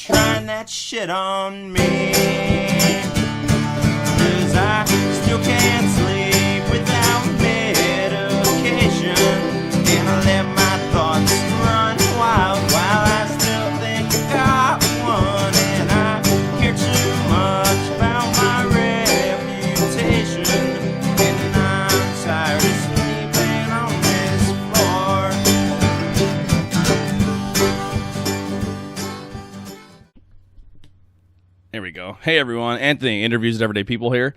trying that shit on me. 'Cause I still can't sleep without medication, and I let my thoughts run wild while I still think I got one, and I care too much about my reputation, and I'm tired of sleeping on this floor. There we go. Hey everyone, Anthony, Interviews with Everyday People here.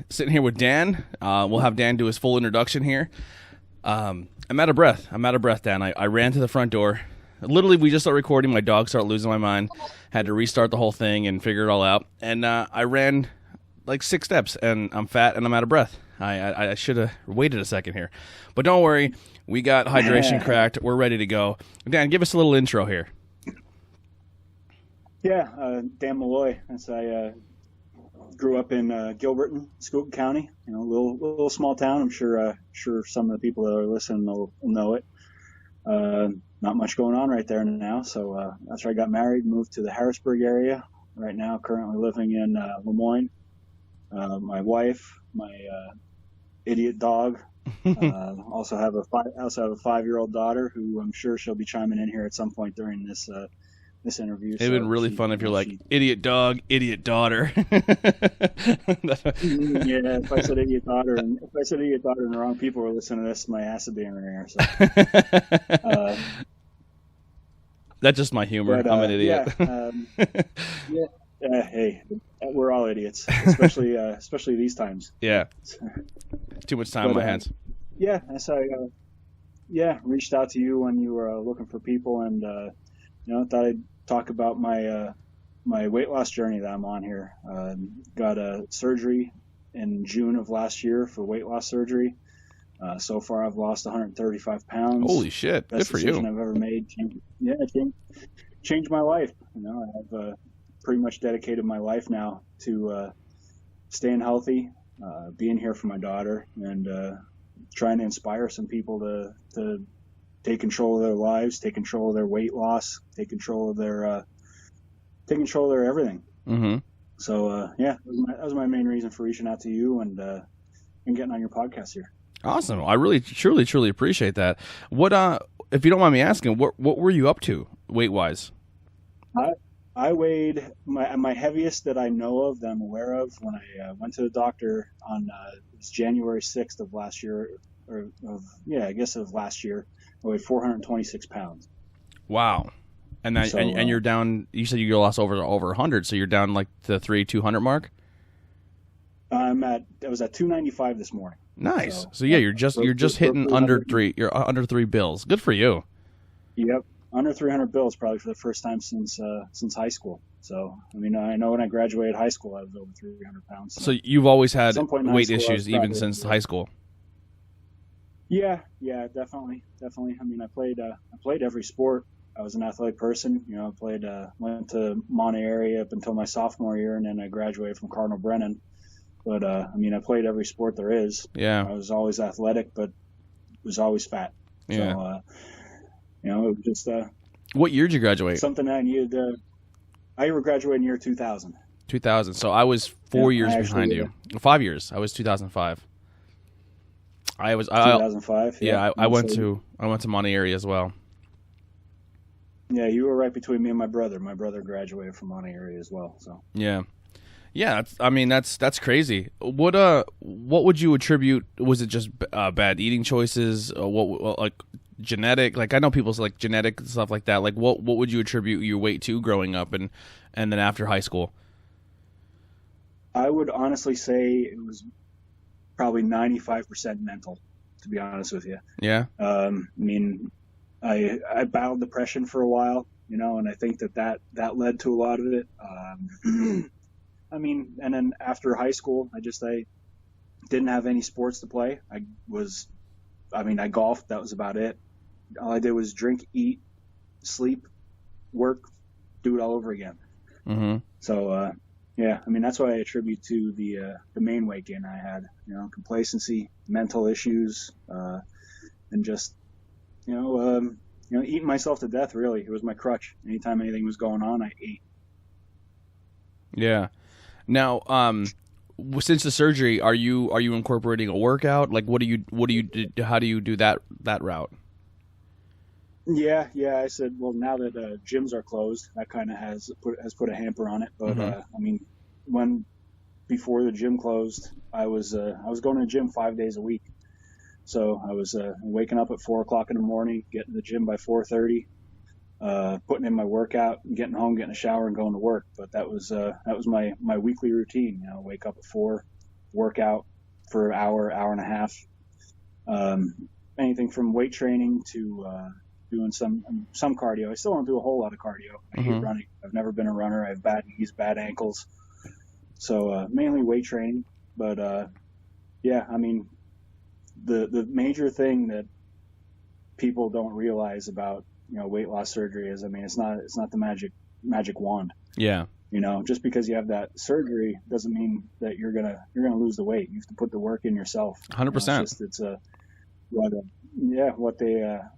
Sitting here with Dan. We'll have Dan do his full introduction here. I'm out of breath, Dan. I ran to the front door. Literally, we just started recording. My dog started losing my mind. Had to restart the whole thing and figure it all out. And I ran like 6 steps, and I'm fat and I'm out of breath. I should have waited a second here. But don't worry, we got hydration cracked. We're ready to go. Dan, give us a little intro here. Yeah, Dan Malloy. I grew up in Gilberton, Schuylkill County. You know, a little small town. I'm sure some of the people that are listening will know it. Not much going on right there now. So after I got married, moved to the Harrisburg area. Right now, currently living in Lemoyne. My wife, my idiot dog. Also have a 5-year-old daughter who I'm sure she'll be chiming in here at some point during this interview. It'd been really fun if you're like, idiot dog, idiot daughter. Yeah, if I said idiot daughter and the wrong people were listening to this, my ass would be in the air. So. That's just my humor. But, I'm an idiot. Hey, we're all idiots, especially these times. Yeah. Too much time on my hands. Yeah, so I reached out to you when you were looking for people, and thought I'd talk about my weight loss journey that I'm on here. Got a surgery in June of last year for weight loss surgery. So far, I've lost 135 pounds. Holy shit! Best Good for decision you. I've ever made. Changed my life. I have pretty much dedicated my life now to staying healthy, being here for my daughter, and trying to inspire some people to take control of their lives, take control of their weight loss, take control of their everything. Mm-hmm. So that was my main reason for reaching out to you and getting on your podcast here. Awesome. I really, truly appreciate that. What, if you don't mind me asking, what were you up to weight wise? I weighed my heaviest that I know of, that I'm aware of, when I went to the doctor on it was January 6th of last year, of last year. I weighed 426 pounds. Wow. And then, and you're down. You said you lost over 100, so you're down like the 200 mark. I was at 295 this morning. Nice. So yeah, you're just hitting under 3. You're under 3 bills. Good for you. Yep, under 300 bills probably for the first time since high school. So I mean, I know when I graduated high school, I was over 300 pounds. So you've always had weight school, issues even since high school. Yeah, definitely. I mean, I played every sport. I was an athletic person. I went to Monte area up until my sophomore year, and then I graduated from Cardinal Brennan. But I played every sport there is. Yeah. I was always athletic, but was always fat. Yeah. So, it was just What year did you graduate? something I needed. I graduated in year 2000. 2000. So I was 4 years behind you. 5 years. I was 2005. I was 2005. I went to Monte area as well. Yeah, you were right between me and my brother. My brother graduated from Monte area as well. So yeah. That's crazy. What would you attribute? Was it just bad eating choices? What like genetic? Like I know people's like genetic stuff like that. Like what would you attribute your weight to growing up and then after high school? I would honestly say it was probably 95% mental, to be honest with you. Yeah. I battled depression for a while, and I think that led to a lot of it. And then after high school, I didn't have any sports to play. I golfed. That was about it. All I did was drink, eat, sleep, work, do it all over again. Mm-hmm. So, that's what I attribute to the main weight gain I had. Complacency, mental issues, and just, eating myself to death. Really, it was my crutch. Anytime anything was going on, I ate. Yeah. Now, since the surgery, are you incorporating a workout? Like, how do you do that route? Yeah. I said, well, now that gyms are closed, that kind of has put a hamper on it. But I mean, before the gym closed, I was going to the gym 5 days a week. So I was waking up at 4 o'clock in the morning, getting to the gym by 4:30, putting in my workout, getting home, getting a shower, and going to work. But that was my weekly routine. Wake up at 4, work out for an hour and a half. Anything from weight training to doing some cardio. I still don't do a whole lot of cardio. I hate running. I've never been a runner. I have bad knees, bad ankles. So mainly weight training. But yeah, I mean, the major thing that people don't realize about weight loss surgery is, I mean, it's not the magic wand. Yeah. Just because you have that surgery doesn't mean that you're gonna lose the weight. You have to put the work in yourself. 100%. It's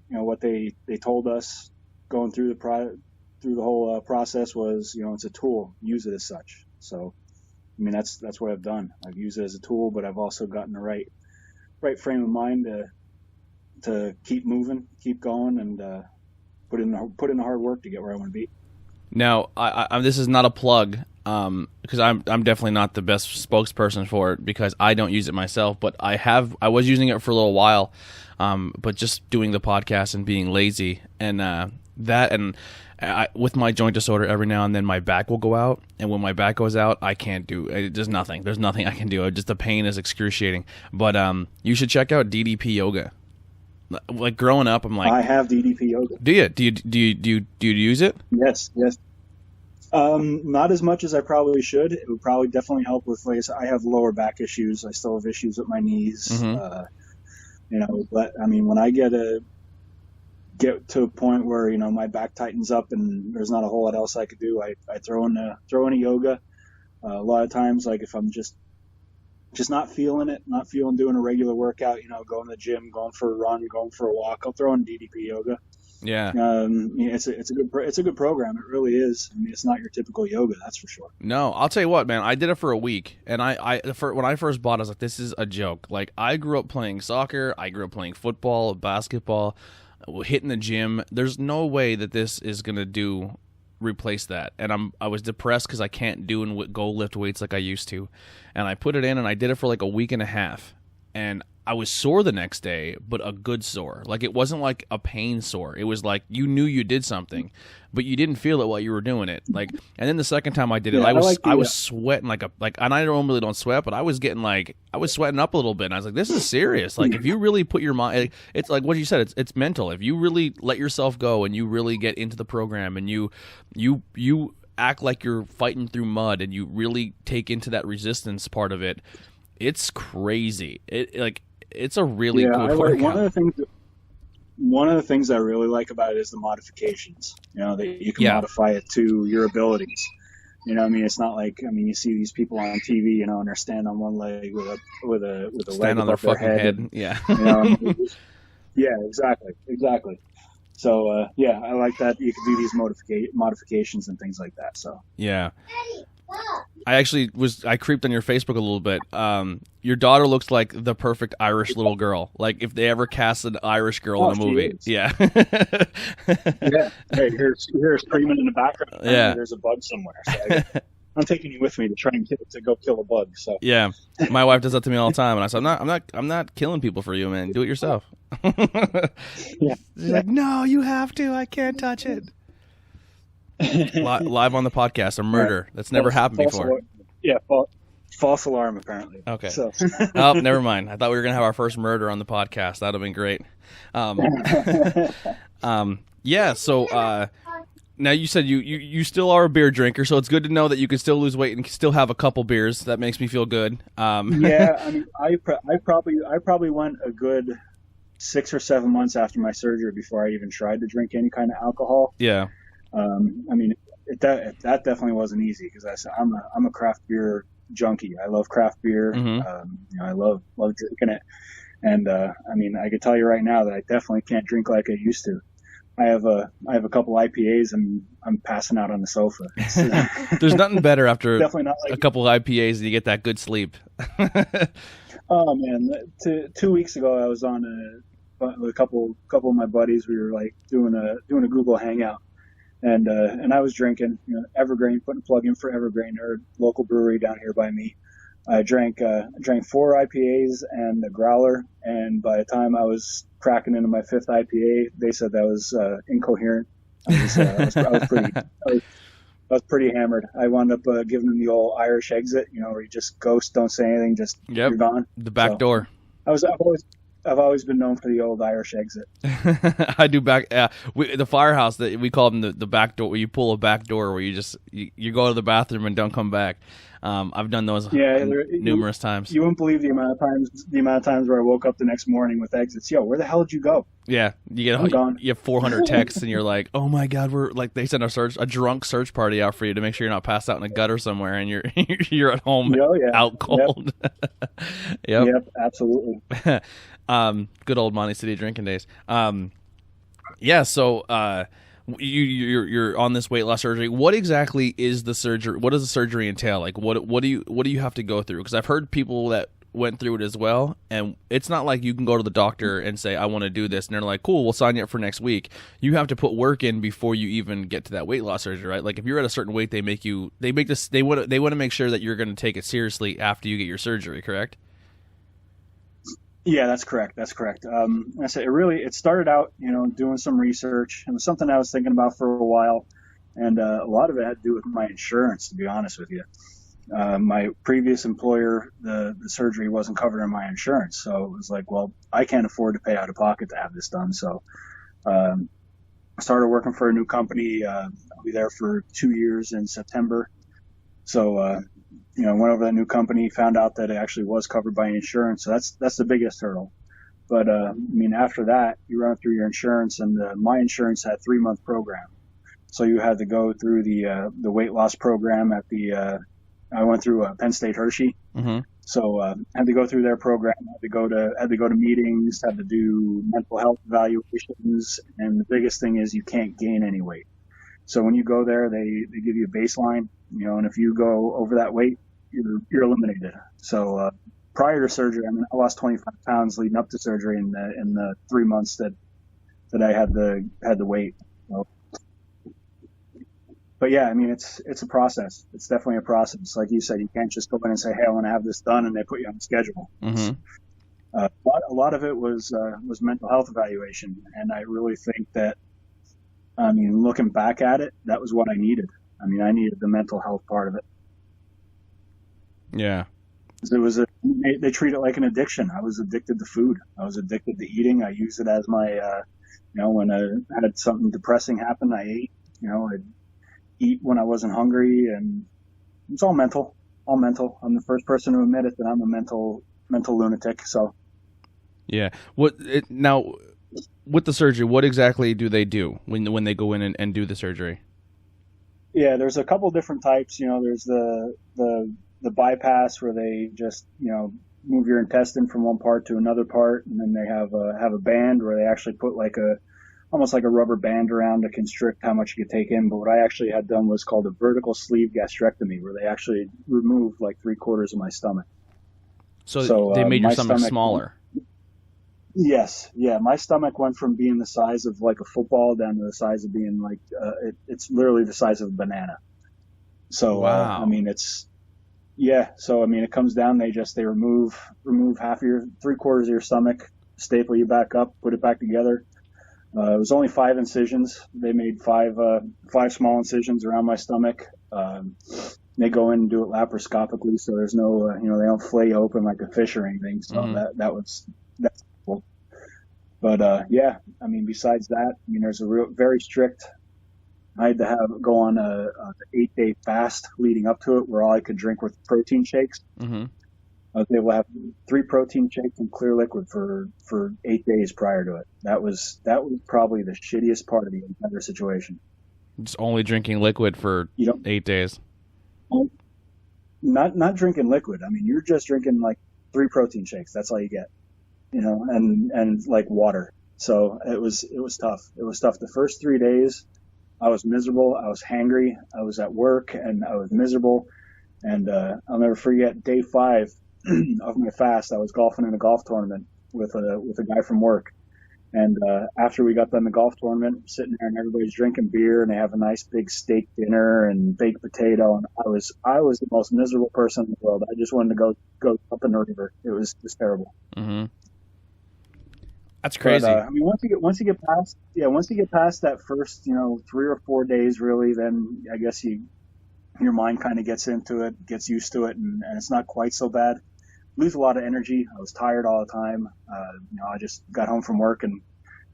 what they told us going through the whole process was, it's a tool. Use it as such. So, I mean, that's what I've done. I've used it as a tool, but I've also gotten the right frame of mind to keep moving, keep going, and put in the hard work to get where I want to be. Now, I this is not a plug, because I'm definitely not the best spokesperson for it because I don't use it myself, but I was using it for a little while, but just doing the podcast and being lazy and with my joint disorder, every now and then my back will go out, and when my back goes out, I can't do it. There's nothing I can do. Just the pain is excruciating. But you should check out DDP Yoga. Like growing up, I'm like, I have DDP Yoga. Do you use it? Yes. Not as much as I probably should. It would probably definitely help with, like, I have lower back issues. I still have issues with my knees. But I mean, when I get to a point where my back tightens up and there's not a whole lot else I could do, I throw in a yoga. A lot of times, like if I'm just not feeling doing a regular workout, going to the gym, going for a run, going for a walk, I'll throw in DDP Yoga. Yeah. It's a good program. It really is. I mean, it's not your typical yoga, that's for sure. No, I'll tell you what, man. I did it for a week, and when I first bought it, I was like, this is a joke. Like, I grew up playing soccer, I grew up playing football, basketball, hitting the gym. There's no way that this is gonna replace that. And I was depressed because I can't go lift weights like I used to. And I put it in, and I did it for like a week and a half, and I was sore the next day, but a good sore. Like, it wasn't like a pain sore. It was like you knew you did something, but you didn't feel it while you were doing it. Like, and then the second time I did it, I was sweating and I normally don't sweat, but I was sweating up a little bit. And I was like, this is serious. Like, if you really put your mind, it's like what you said, it's mental. If you really let yourself go and you really get into the program and you act like you're fighting through mud and you really take into that resistance part of it, it's crazy. It's a really good workout. One of the things I really like about it is the modifications. That you can modify it to your abilities. I mean, it's not like, I mean, you see these people on TV, and they're standing on one leg with a leg on their fucking head. Yeah. Yeah, exactly. So I like that you can do these modifications and things like that. So yeah. I creeped on your Facebook a little bit. Your daughter looks like the perfect Irish little girl. Like if they ever cast an Irish girl in a movie. Yeah. Yeah. Hey, you're screaming in the background. Yeah. There's a bug somewhere. So I'm taking you with me to try and go kill a bug. So yeah, my wife does that to me all the time, and I said, I'm not killing people for you, man. Do it yourself. Yeah. She's like, no, you have to. I can't touch it. Live on the podcast, a murder that's never happened before. Alarm. Yeah, false alarm apparently. Okay. So. Oh, never mind. I thought we were gonna have our first murder on the podcast. That'd have been great. Yeah. So now you said you still are a beer drinker, so it's good to know that you can still lose weight and still have a couple beers. That makes me feel good. Yeah, I mean, I probably went a good 6 or 7 months after my surgery before I even tried to drink any kind of alcohol. Yeah. I mean, that definitely wasn't easy because I'm a craft beer junkie. I love craft beer. Mm-hmm. I love drinking it. And I mean, I could tell you right now that I definitely can't drink like I used to. I have a couple IPAs and I'm passing out on the sofa. There's nothing better after Definitely not like a couple IPAs and you get that good sleep. Oh man, 2 weeks ago I was on with a couple of my buddies. We were like doing a Google Hangout, and I was drinking, Evergreen, putting a plug in for Evergreen, our local brewery down here by me. I drank 4 IPAs and a growler, and by the time I was cracking into my 5th IPA, they said that was incoherent. I was pretty hammered. I wound up giving them the old Irish exit, where you just ghost, don't say anything, just Yep. you're gone. The back door. I've always been known for the old Irish exit. I do back. The firehouse that we call them the back door. Where you pull a back door where you go to the bathroom and don't come back. I've done those numerous times. You wouldn't believe the amount of times where I woke up the next morning with exits. Yo, where the hell did you go? Yeah, I'm gone. you have 400 texts and you're like, oh my god, we're like they sent a drunk search party out for you to make sure you're not passed out in a gutter somewhere and you're at home out cold. Yep, absolutely. Good old Monty City drinking days. Yeah, so you're on this weight loss surgery. What exactly is the surgery? What does the surgery entail? Like what do you have to go through? Because I've heard people that went through it as well, and it's not like you can go to the doctor and say I want to do this and they're like, cool, we'll sign you up for next week. You have to put work in before you even get to that weight loss surgery, right? Like if you're at a certain weight, they want to make sure that you're going to take it seriously after you get your surgery, correct? Yeah, that's correct. I said it started out, doing some research. It was something I was thinking about for a while, and a lot of it had to do with my insurance, to be honest with you. My previous employer, the surgery wasn't covered in my insurance, so it was like, well, I can't afford to pay out of pocket to have this done. So I started working for a new company. I'll be there for 2 years in September. So went over to the new company, found out that it actually was covered by insurance. So that's the biggest hurdle. But after that, you run through your insurance, and my insurance had a 3-month program. So you had to go through the weight loss program at I went through Penn State Hershey. Mm-hmm. So had to go through their program, had to go to meetings, had to do mental health evaluations, and the biggest thing is you can't gain any weight. So when you go there, they give you a baseline, and if you go over that weight, you're eliminated. So prior to surgery, I lost 25 pounds leading up to surgery in the 3 months that I had the weight. So, but yeah, it's a process. It's definitely a process. Like you said, you can't just go in and say, hey, I want to have this done, and they put you on the schedule. Mm-hmm. A lot of it was mental health evaluation, and I really think that, looking back at it, that was what I needed. I needed the mental health part of it. Yeah. They treat it like an addiction. I was addicted to food. I was addicted to eating. I used it as my, when I had something depressing happen, I ate. I'd eat when I wasn't hungry, and it's all mental. I'm the first person to admit it that I'm a mental lunatic. So. Yeah. Now, with the surgery, what exactly do they do when they go in and do the surgery? Yeah, there's a couple different types. There's the bypass where they just, move your intestine from one part to another part, and then they have a band where they actually put almost like a rubber band around to constrict how much you could take in. But what I actually had done was called a vertical sleeve gastrectomy, where they actually removed like 3/4 of my stomach. So they made your stomach smaller. Yes. Yeah. My stomach went from being the size of like a football down to the size of being like, it's literally the size of a banana. So, wow. So, it comes down, they remove half of your 3/4 of your stomach, staple you back up, put it back together. It was only 5 incisions. They made 5 small incisions around my stomach. They go in and do it laparoscopically. So there's no, they don't flay open like a fish or anything. So mm-hmm. that's cool. But, besides that, there's a very strict, I had to go on a 8-day fast leading up to it, where all I could drink were protein shakes. Mm-hmm. I was able to have 3 protein shakes and clear liquid for 8 days prior to it. That was probably the shittiest part of the entire situation. Just only drinking liquid for 8 days. Not drinking liquid. You're just drinking like 3 protein shakes. That's all you get. And like water. So it was tough. It was tough. The first 3 days, I was miserable. I was hangry. I was at work and I was miserable. And I'll never forget day 5 of my fast. I was golfing in a golf tournament with a guy from work. And after we got done the golf tournament, sitting there and everybody's drinking beer and they have a nice big steak dinner and baked potato, and I was the most miserable person in the world. I just wanted to go up in the river. It was just terrible. Mm-hmm. That's crazy. But, I mean, once you get past that first 3 or 4 days, really, then I guess your mind kind of gets into it, gets used to it, and it's not quite so bad. Lose a lot of energy. I was tired all the time. I just got home from work and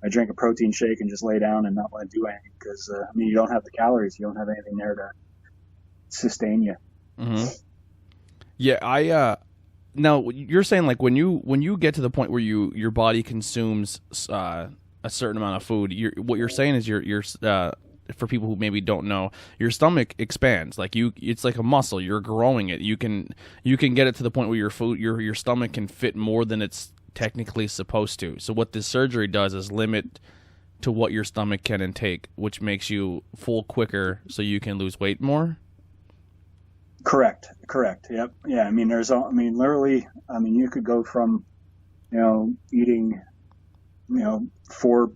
I drank a protein shake and just lay down and not want to do anything because you don't have the calories, you don't have anything there to sustain you. Mm-hmm. Yeah, now you're saying like when you get to the point where your body consumes a certain amount of food, what you're saying is you're for people who maybe don't know, your stomach expands. Like it's like a muscle. You're growing it. You can get it to the point where your stomach can fit more than it's technically supposed to. So what this surgery does is limit to what your stomach can intake, which makes you full quicker, so you can lose weight more. Correct. Yep. Yeah. Literally, you could go from, eating, 4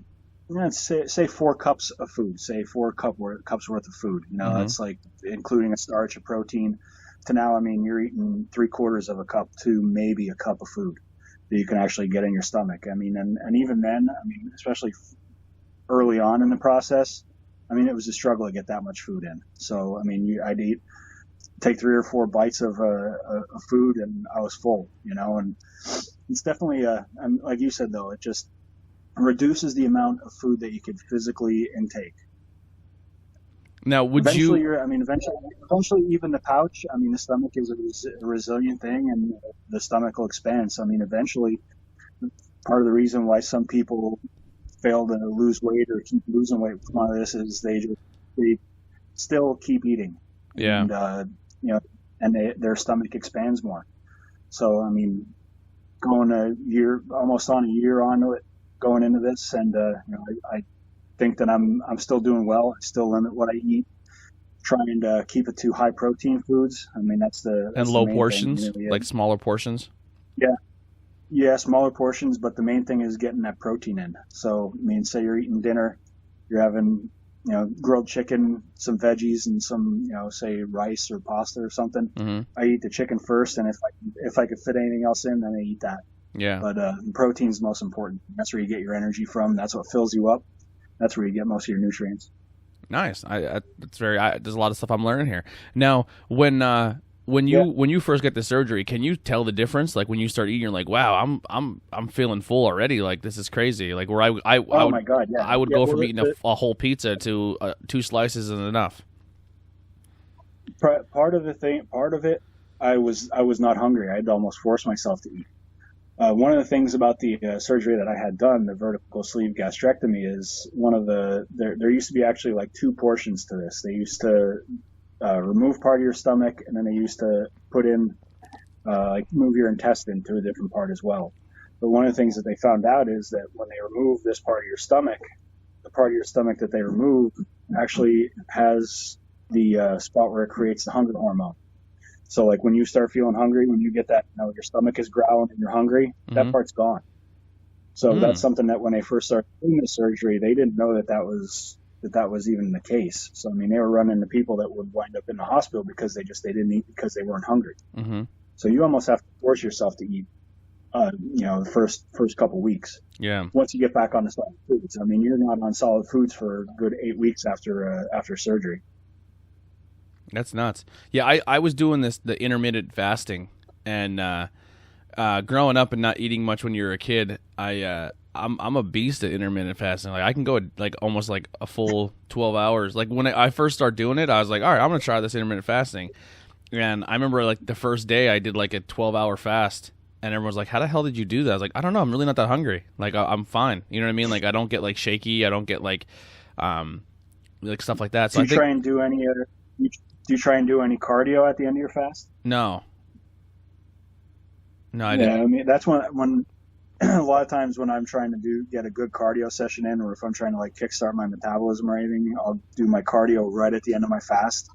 cups of food, say 4 cups worth of food. Mm-hmm. That's like including a starch, a protein, to now, you're eating 3/4 of a cup to maybe a cup of food that you can actually get in your stomach. And even then, especially early on in the process, it was a struggle to get that much food in. So, I'd take 3 or 4 bites of food and I was full, and it's definitely like you said, though, it just reduces the amount of food that you could physically intake. Now, eventually even the pouch, the stomach is a resilient thing and the stomach will expand. So, eventually part of the reason why some people fail to lose weight or keep losing weight from all this is they still keep eating. Yeah. And their stomach expands more. So, almost on a year onto it, going into this, and I think that I'm still doing well. I still limit what I eat, trying to keep it to high protein foods. That's and low portions, like smaller portions. Yeah, smaller portions, but the main thing is getting that protein in. So, say you're eating dinner, you're having grilled chicken, some veggies, and some say rice or pasta or something. Mm-hmm. I eat the chicken first, and if I could fit anything else in, then I eat that. Yeah. But the protein's most important. That's where you get your energy from. That's what fills you up. That's where you get most of your nutrients. Nice. There's a lot of stuff I'm learning here. Now, when you first get the surgery, can you tell the difference? Like when you start eating, you're like, wow, I'm feeling full already. Like this is crazy. Like where I my God, yeah. I would go from eating a whole pizza to 2 slices isn't enough. Part of it, I was not hungry. I had to almost force myself to eat. One of the things about the surgery that I had done, the vertical sleeve gastrectomy, is there used to be actually like 2 portions to this. They used to remove part of your stomach, and then they used to put in move your intestine to a different part as well. But one of the things that they found out is that when they remove this part of your stomach, the part of your stomach that they remove actually has the spot where it creates the hunger hormone. So like when you start feeling hungry, when you get that, your stomach is growling and you're hungry, mm-hmm. that part's gone. So that's something that when they first started doing the surgery, they didn't know that was even the case. So, they were running into people that would wind up in the hospital because they didn't eat because they weren't hungry. Mm-hmm. So you almost have to force yourself to eat, the first couple weeks. Yeah. Once you get back on the solid foods, you're not on solid foods for a good 8 weeks after surgery. That's nuts. Yeah, I was doing the intermittent fasting, and growing up and not eating much when you're a kid, I'm a beast at intermittent fasting. Like I can go like almost like a full 12 hours. Like when I first started doing it, I was like, all right, I'm gonna try this intermittent fasting. And I remember like the first day I did like a 12-hour fast, and everyone was like, how the hell did you do that? I was like, I don't know, I'm really not that hungry. Like I'm fine. You know what I mean? Like I don't get like shaky. I don't get like stuff like that. So Do you try and do any cardio at the end of your fast? No, I didn't. Yeah, that's when a lot of times when I'm trying to get a good cardio session in, or if I'm trying to like kickstart my metabolism or anything, I'll do my cardio right at the end of my fast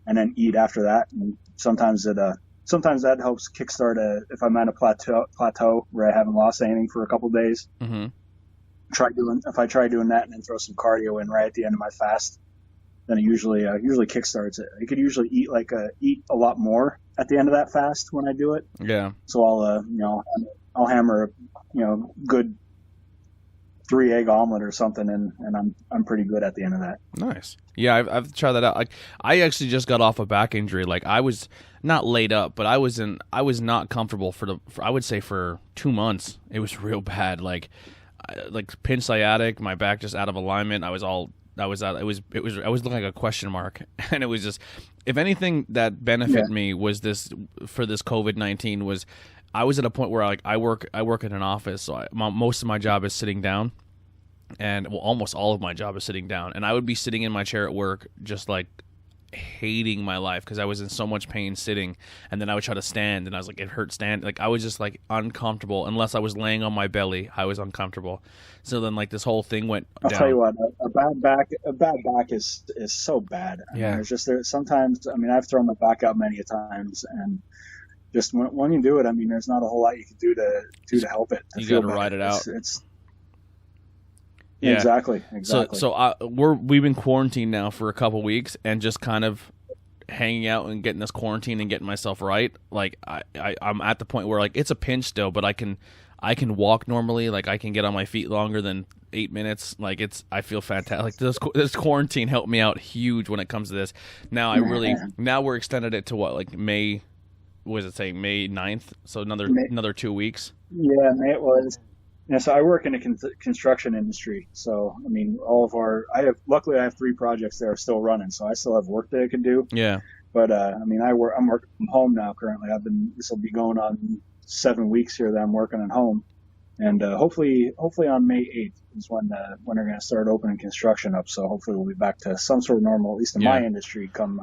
and then eat after that. And sometimes that helps kickstart if I'm at a plateau where I haven't lost anything for a couple of days. Mm-hmm. If I try doing that and then throw some cardio in right at the end of my fast, then it usually kickstarts it. I could usually eat a lot more at the end of that fast when I do it. Yeah. So I'll hammer good 3-egg omelet or something, and I'm pretty good at the end of that. Nice. Yeah, I've tried that out. Like, I actually just got off a back injury. Like, I was not laid up, but I was not comfortable for I would say for 2 months. It was real bad. Like pinch sciatic, my back just out of alignment. I was looking like a question mark, and it was just, if anything that benefited me was this COVID-19 was, I was at a point where I work in an office, so most of my job is sitting down, and almost all of my job is sitting down, and I would be sitting in my chair at work just like hating my life because I was in so much pain sitting, and then I would try to stand, and I was like, it hurt stand, like I was just like uncomfortable. Unless I was laying on my belly, I was uncomfortable. So then like this whole thing went down. I'll tell you what, a bad back is so bad. I mean, there's sometimes, I mean, I've thrown my back out many a times, and just when you do it, I mean, there's not a whole lot you can do to help it. You got to ride it out. Yeah. Exactly. So we've been quarantined now for a couple weeks, and just kind of hanging out and getting this quarantine and getting myself right. Like I'm at the point where like it's a pinch still, but I can walk normally. Like I can get on my feet longer than 8 minutes. Like I feel fantastic. Like this quarantine helped me out huge when it comes to this. Now now we're extended it to what, like May? Was it saying May 9th? So another 2 weeks. Yeah, May it was. Yeah, so I work in the construction industry. So, I mean, luckily I have 3 projects that are still running, so I still have work that I can do. Yeah. But, I mean, I'm working from home now currently. This will be going on 7 weeks here that I'm working at home. And, hopefully on May 8th is when they're going to start opening construction up. So hopefully we'll be back to some sort of normal, at least in my industry, come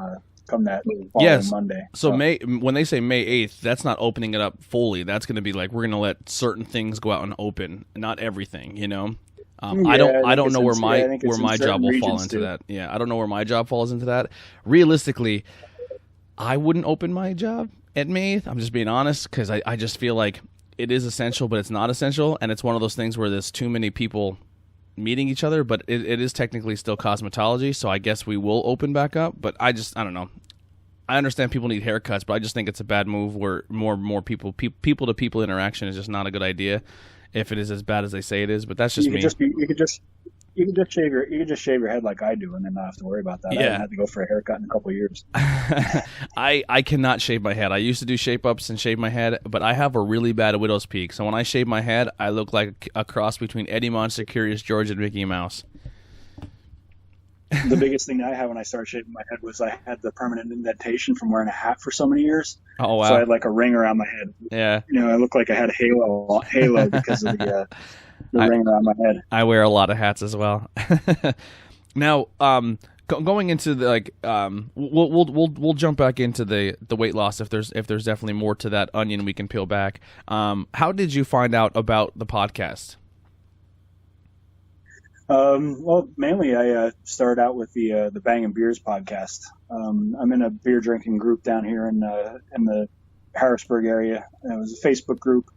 that following Monday. So when they say May 8th, that's not opening it up fully. That's going to be like, we're going to let certain things go out and open, not everything, you know? I don't know where my job will fall into that. Yeah, I don't know where my job falls into that. Realistically, I wouldn't open my job at May 8th. I'm just being honest, because I just feel like it is essential, but it's not essential. And it's one of those things where there's too many people meeting each other, but it is technically still cosmetology, so I guess we will open back up. But I don't know. I understand people need haircuts, but I just think it's a bad move where more people to people interaction is just not a good idea if it is as bad as they say it is. But that's just me. You could just shave your head like I do, and then not have to worry about that. Yeah. I haven't had to go for a haircut in a couple of years. I cannot shave my head. I used to do shape ups and shave my head, but I have a really bad widow's peak. So when I shave my head, I look like a cross between Eddie Monster, Curious George, and Mickey Mouse. The biggest thing that I had when I started shaving my head was I had the permanent indentation from wearing a hat for so many years. Oh wow! So I had like a ring around my head. Yeah. You know, I looked like I had a halo because of the ring around my head. I wear a lot of hats as well. Now, going into the we'll jump back into the weight loss if there's definitely more to that onion we can peel back. How did you find out about the podcast? Well, mainly I started out with the Bangin' Beers podcast. I'm in a beer drinking group down here in the Harrisburg area. It was a Facebook group.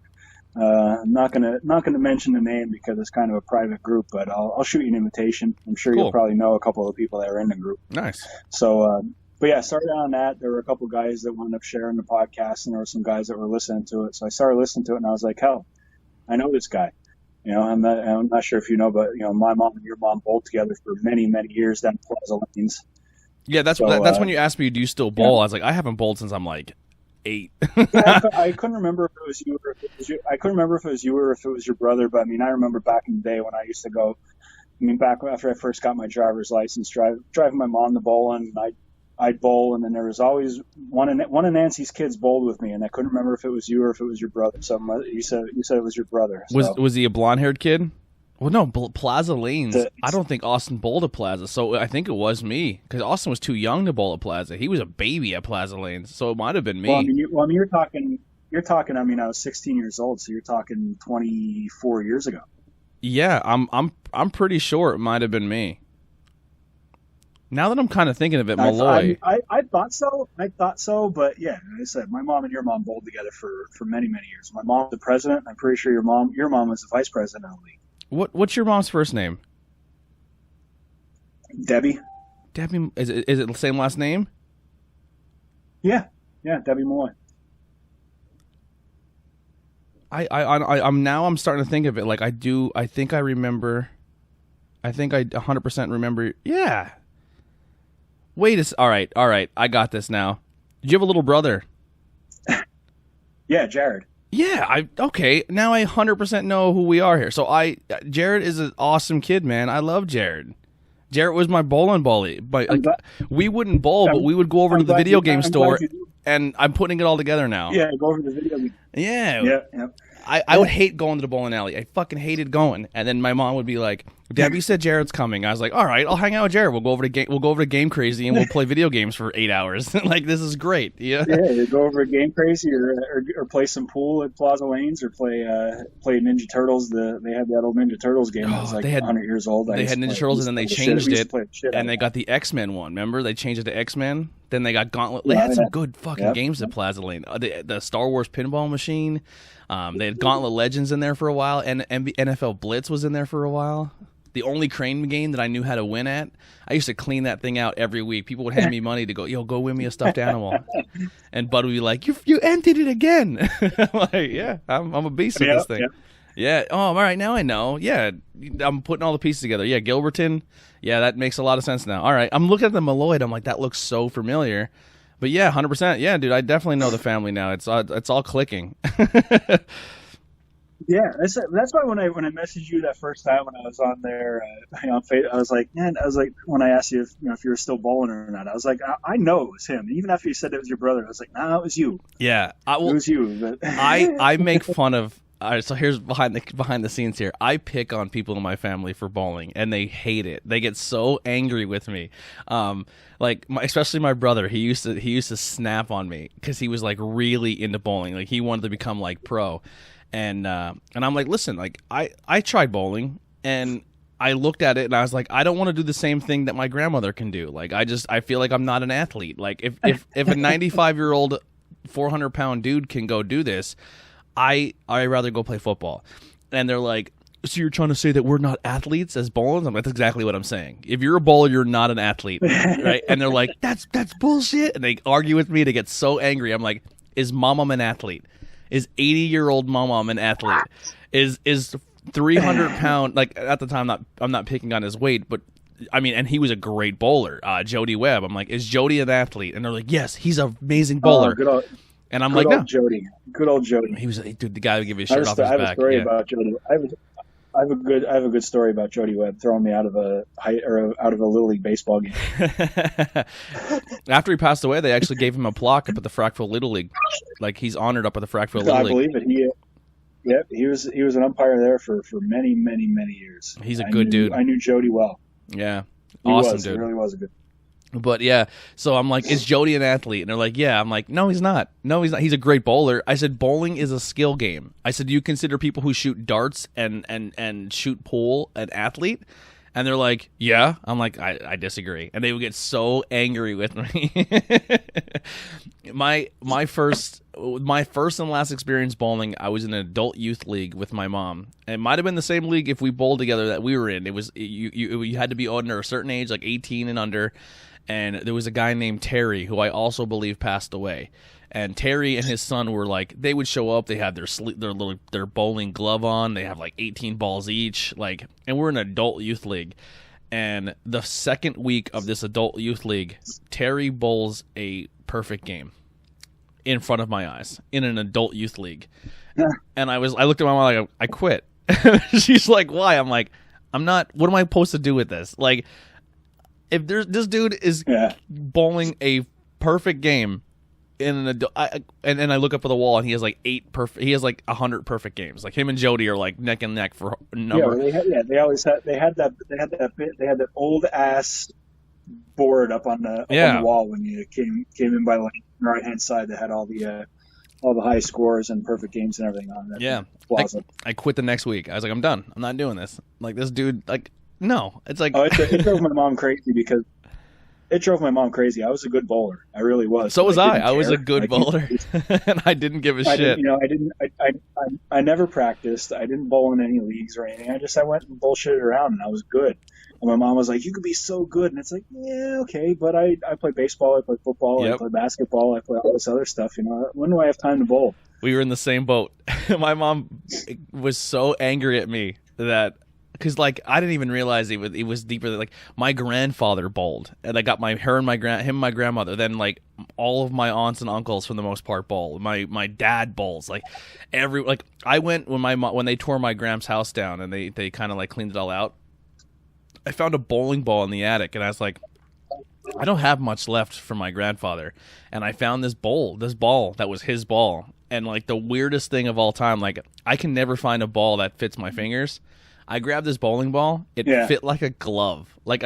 I'm not gonna mention the name because it's kind of a private group, but I'll shoot you an invitation. I'm sure You'll probably know a couple of the people that are in the group. Nice. So, but yeah, I started on that. There were a couple of guys that wound up sharing the podcast, and there were some guys that were listening to it. So I started listening to it, and I was like, hell, I know this guy. You know, I'm not sure if you know, but you know, my mom and your mom bowled together for many, many years down Plaza Lanes. Yeah, that's when you asked me, do you still bowl? Yeah. I was like, I haven't bowled since I'm like 8. I couldn't remember if it was you or if it was you. I couldn't remember if it was you or if it was your brother. But I mean, I remember back in the day when I used to go. I mean, back after I first got my driver's license, driving my mom to bowling, I'd bowl, and then there was always one of Nancy's kids bowled with me, and I couldn't remember if it was you or if it was your brother. So you said it was your brother. So. Was he a blonde-haired kid? Well, no, Plaza Lanes. I don't think Austin bowled at Plaza, so I think it was me because Austin was too young to bowl at Plaza. He was a baby at Plaza Lanes, so it might have been me. Well, I mean, you're talking you're talking. I mean, I was 16 years old, so you're talking 24 years ago. Yeah, I'm pretty sure it might have been me. Now that I'm kind of thinking of it, Malloy. I thought so. But yeah, like I said, my mom and your mom bowled together for many, many years. My mom's the president. I'm pretty sure your mom was the vice president of the league. What's your mom's first name? Debbie. Debbie. Is it the same last name? Yeah, Debbie Malloy. I'm starting to think of it. Like I think I remember. I think I 100% remember. Yeah. All right. I got this now. Did you have a little brother? Yeah, Jared. Yeah, okay. Now I 100% know who we are here. So Jared is an awesome kid, man. I love Jared. Jared was my bowling bully. But we wouldn't bowl, but we would go over to the video game store, and I'm putting it all together now. Yeah, go over to the video game. Yeah. Yeah. I would hate going to the bowling alley. I fucking hated going. And then my mom would be like, "Debbie said Jared's coming." I was like, "All right, I'll hang out with Jared. We'll go over to Game Crazy and we'll play video games for 8 hours." Like, this is great. Yeah. Yeah, go over to Game Crazy or play some pool at Plaza Lanes or play Ninja Turtles. They had that old Ninja Turtles game that was like 100 years old. They had Ninja Turtles and then they changed it, and they got the X-Men one. Remember, they changed it to X-Men. Then they got Gauntlet. They had some good fucking games at Plaza Lane. The Star Wars pinball machine. They had Gauntlet Legends in there for a while, and NFL Blitz was in there for a while. The only crane game that I knew how to win at, I used to clean that thing out every week. People would hand me money to go win me a stuffed animal, and Bud would be like, "You emptied it again." I'm like, "Yeah, I'm a beast with this thing." Yeah. Oh, all right. Now I know. Yeah, I'm putting all the pieces together. Yeah, Gilberton. Yeah, that makes a lot of sense now. All right, I'm looking at the Malloy. I'm like, that looks so familiar. But yeah, 100%. Yeah, dude, I definitely know the family now. It's all clicking. Yeah, that's why when I messaged you that first time when I was on there, on Facebook, I was like, when I asked you if you were still bowling or not, I was like, I know it was him. Even after you said it was your brother, I was like, nah, it was you. Yeah, it was you. But I make fun of. All right, so here's behind the scenes here. I pick on people in my family for bowling, and they hate it. They get so angry with me. Especially my brother. He used to snap on me because he was like really into bowling. Like he wanted to become like pro, and I'm like, listen, like I tried bowling, and I looked at it and I was like, I don't want to do the same thing that my grandmother can do. Like I feel like I'm not an athlete. Like if a 95-year-old 400-pound dude can go do this, I'd rather go play football. And they're like, so you're trying to say that we're not athletes as bowlers? I'm like, that's exactly what I'm saying. If you're a bowler, you're not an athlete, right? And they're like, that's bullshit. And they argue with me. They get so angry. I'm like, is Mom an athlete? Is 80-year-old Mom an athlete? Is 300-pound, like at the time, I'm not picking on his weight, but I mean, and he was a great bowler, Jody Webb. I'm like, is Jody an athlete? And they're like, yes, he's an amazing bowler. And I'm like, no. Good old Jody. He was, dude, the guy would give his shirt off his back. I have a story about Jody. I have a good story about Jody Webb throwing me out of a Little League baseball game. After he passed away, they actually gave him a plaque up at the Frackville Little League. Like he's honored up at the Frackville Little League. I believe it. He was an umpire there for many, many, many years. He's a good dude. I knew Jody well. Yeah, awesome dude. He really was a good. But yeah, so I'm like, is Jody an athlete? And they're like, yeah. I'm like, no, he's not. No, he's not. He's a great bowler. I said, bowling is a skill game. I said, do you consider people who shoot darts and shoot pool an athlete? And they're like, yeah. I'm like, I disagree. And they would get so angry with me. my first and last experience bowling, I was in an adult youth league with my mom. It might have been the same league if we bowled together that we were in. It was you had to be under a certain age, like 18 and under. And there was a guy named Terry who I also believe passed away. And Terry and his son were like, they would show up. They had their bowling glove on. They have like 18 balls each. And we're an adult youth league. And the second week of this adult youth league, Terry bowls a perfect game in front of my eyes in an adult youth league. Yeah. And I looked at my mom like, I quit. She's like, why? I'm like, I'm not. What am I supposed to do with this? Like, if this dude is bowling a perfect game in an adult, and I look up at the wall and he has like 100 perfect games. Like him and Jody are like neck and neck for number. They had that old ass board up on the wall when you came in by the right hand side that had all the all the high scores and perfect games and everything on that. Yeah. Plaza. I quit the next week. I was like, I'm done. I'm not doing this. Like, this dude, like, no. It's like, Oh, it drove my mom crazy because it drove my mom crazy. I was a good bowler. I really was. so was I. didn't I was a care. good Like, bowler, and I didn't give a I shit. didn't, I never practiced. I didn't bowl in any leagues or anything. I went and bullshitted around and I was good. And my mom was like, you could be so good. And it's like, yeah, okay. But I play baseball. I play football. Yep. I play basketball. I play all this other stuff. When do I have time to bowl? We were in the same boat. My mom was so angry at me that, because like I didn't even realize it was deeper than, like, my grandfather bowled, and I got him and my grandmother. Then like all of my aunts and uncles for the most part bowl. My dad bowls. Like I went when they tore my Gram's house down and they kind of like cleaned it all out. I found a bowling ball in the attic, and I was like, I don't have much left from my grandfather, and I found this ball that was his ball. And like the weirdest thing of all time, like I can never find a ball that fits my fingers. I grabbed this bowling ball. It fit like a glove. And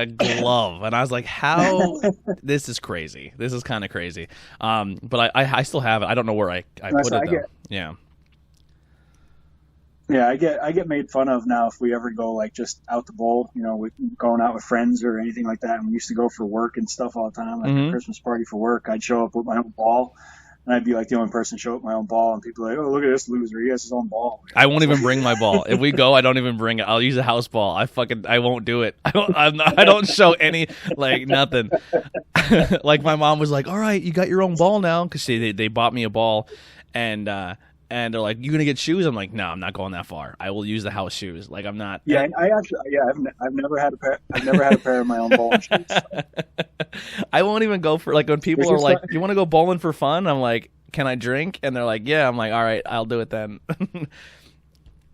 I was like, how? This is crazy. This is kind of crazy. But I still have it. I don't know where I put it, though. Yeah. Yeah, I get made fun of now if we ever go like just out to bowl, with going out with friends or anything like that. And we used to go for work and stuff all the time, like a Christmas party for work. I'd show up with my own ball. And I'd be like the only person show up my own ball, and people are like, "Oh, look at this loser! He has his own ball." I won't even bring my ball. If we go, I don't even bring it. I'll use a house ball. I won't do it. I don't show any, like, nothing. Like my mom was like, "All right, you got your own ball now," because they bought me a ball, and they're like, "You gonna get shoes?" I'm like, "No, I'm not going that far. I will use the house shoes. Like, I'm not." Yeah, I've never had a pair. I've never had a pair of my own bowling shoes. I won't even go for, like, when people are like, "You want to go bowling for fun?" I'm like, "Can I drink?" And they're like, "Yeah." I'm like, "All right, I'll do it then."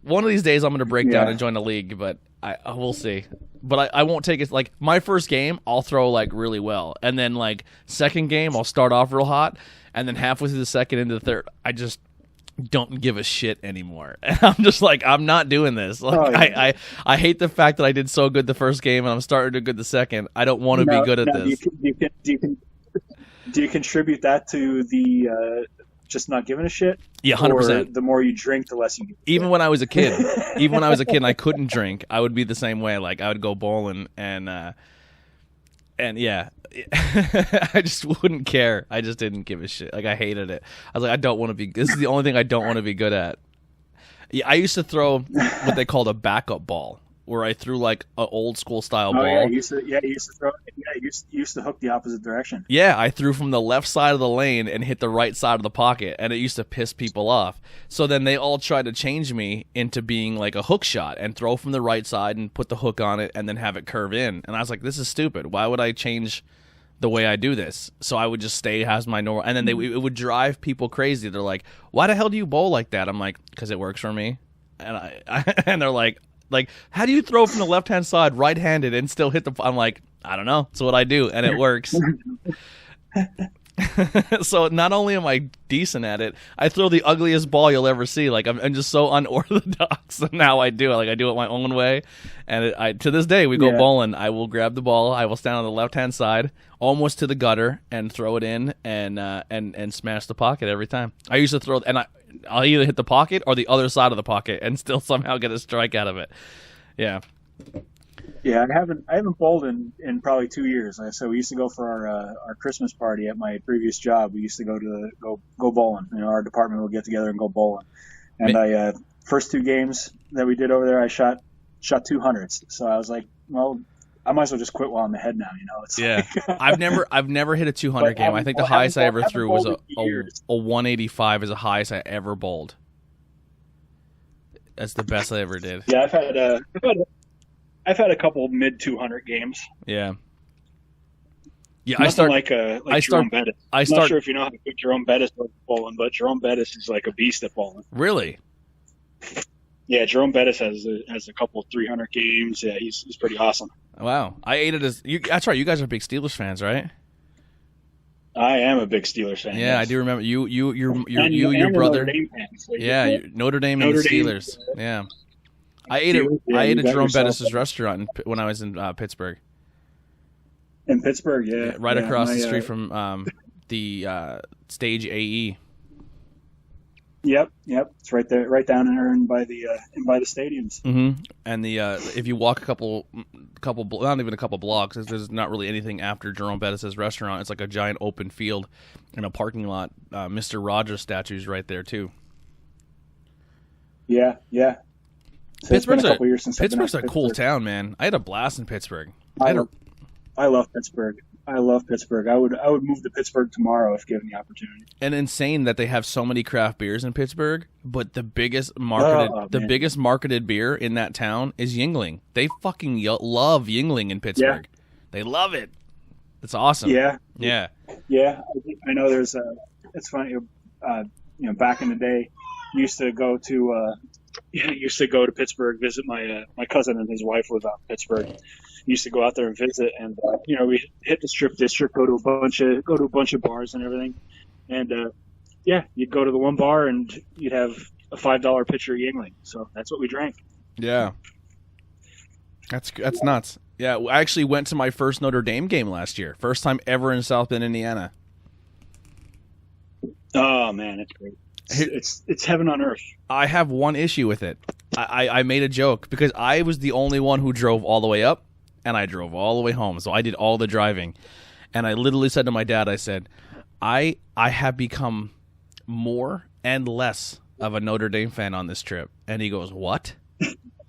One of these days I'm going to break down and join a league, but we'll see. But I won't take it. Like, my first game, I'll throw, like, really well. And then, like, second game, I'll start off real hot. And then halfway through the second into the third, I just don't give a shit anymore. And I'm just like, I'm not doing this. Like, I hate the fact that I did so good the first game and I'm starting to do good the second. I don't want to be good at this. Do you contribute that to the just not giving a shit? Yeah, 100%. Or the more you drink, the less you give a Even shit? when I was a kid, and I couldn't drink, I would be the same way. Like, I would go bowling and yeah, I just wouldn't care. I just didn't give a shit. Like, I hated it. I was like, I don't want to be. This is the only thing I don't want to be good at. Yeah, I used to throw what they called a backup ball, where I threw like an old school style ball. Yeah, you used to hook the opposite direction. Yeah, I threw from the left side of the lane and hit the right side of the pocket, and it used to piss people off. So then they all tried to change me into being like a hook shot and throw from the right side and put the hook on it and then have it curve in. And I was like, this is stupid. Why would I change the way I do this? So I would just stay as my normal, and then it would drive people crazy. They're like, why the hell do you bowl like that? I'm like, because it works for me. And and they're like, how do you throw from the left-hand side right-handed and still hit the... I'm like, I don't know. It's what I do, and it works. So not only am I decent at it, I throw the ugliest ball you'll ever see. Like, I'm just so unorthodox in how I do it. Like, I do it my own way. And to this day, we go bowling. I will grab the ball. I will stand on the left-hand side, almost to the gutter, and throw it in and smash the pocket every time. I used to throw... And I'll either hit the pocket or the other side of the pocket and still somehow get a strike out of it. Yeah. Yeah, I haven't bowled in probably 2 years. Like I said, we used to go for our Christmas party at my previous job. We used to go bowling. Our department would get together and go bowling. And first 2 games that we did over there, I shot 200s. So I was like, well, I might as well just quit while I'm ahead now. It's yeah. Like, I've never hit a 200 game. I think the highest I ever threw was a 185 is the highest I ever bowled. That's the best I ever did. Yeah, I've had a couple mid 200 games. Yeah. Yeah, Nothing like Jerome Bettis. I'm not sure if you know how to put Jerome Bettis bowling, but Jerome Bettis is like a beast at bowling. Really? Yeah, Jerome Bettis has a couple 300 games. Yeah, he's pretty awesome. Wow, I ate it as you. That's right. You guys are big Steelers fans, right? I am a big Steelers fan. Yeah, yes. I do remember you, your brother. Notre Dame fan, so yeah, Notre Dame and the Steelers. Yeah, I ate at Jerome Bettis' restaurant when I was in Pittsburgh. In Pittsburgh, yeah, right across the street from the Stage AE. Yep. It's right there, right down there, and by the stadiums. Mm-hmm. And the if you walk a couple, not even a couple blocks, there's not really anything after Jerome Bettis' restaurant. It's like a giant open field and a parking lot. Mr. Rogers statue's right there too. Yeah. So it's been a couple years since I've been Pittsburgh's out a to cool Pittsburgh. town, man. I had a blast in Pittsburgh. I love Pittsburgh. I would move to Pittsburgh tomorrow if given the opportunity. And insane that they have so many craft beers in Pittsburgh, but the biggest marketed beer in that town is Yingling. They fucking love Yingling in Pittsburgh. Yeah. They love it. It's awesome. Yeah. I know. It's funny. Back in the day, used to go to Pittsburgh, visit my cousin and his wife live out in Pittsburgh. Used to go out there and visit, and we hit the Strip District, go to a bunch of bars and everything, and you'd go to the one bar and you'd have a $5 pitcher of Yingling. So that's what we drank. Yeah, that's nuts. Yeah, I actually went to my first Notre Dame game last year, first time ever in South Bend, Indiana. Oh man, it's great. It's heaven on earth. I have one issue with it. I made a joke because I was the only one who drove all the way up, and I drove all the way home. So I did all the driving. And I literally said to my dad, I said, I have become more and less of a Notre Dame fan on this trip. And he goes, what?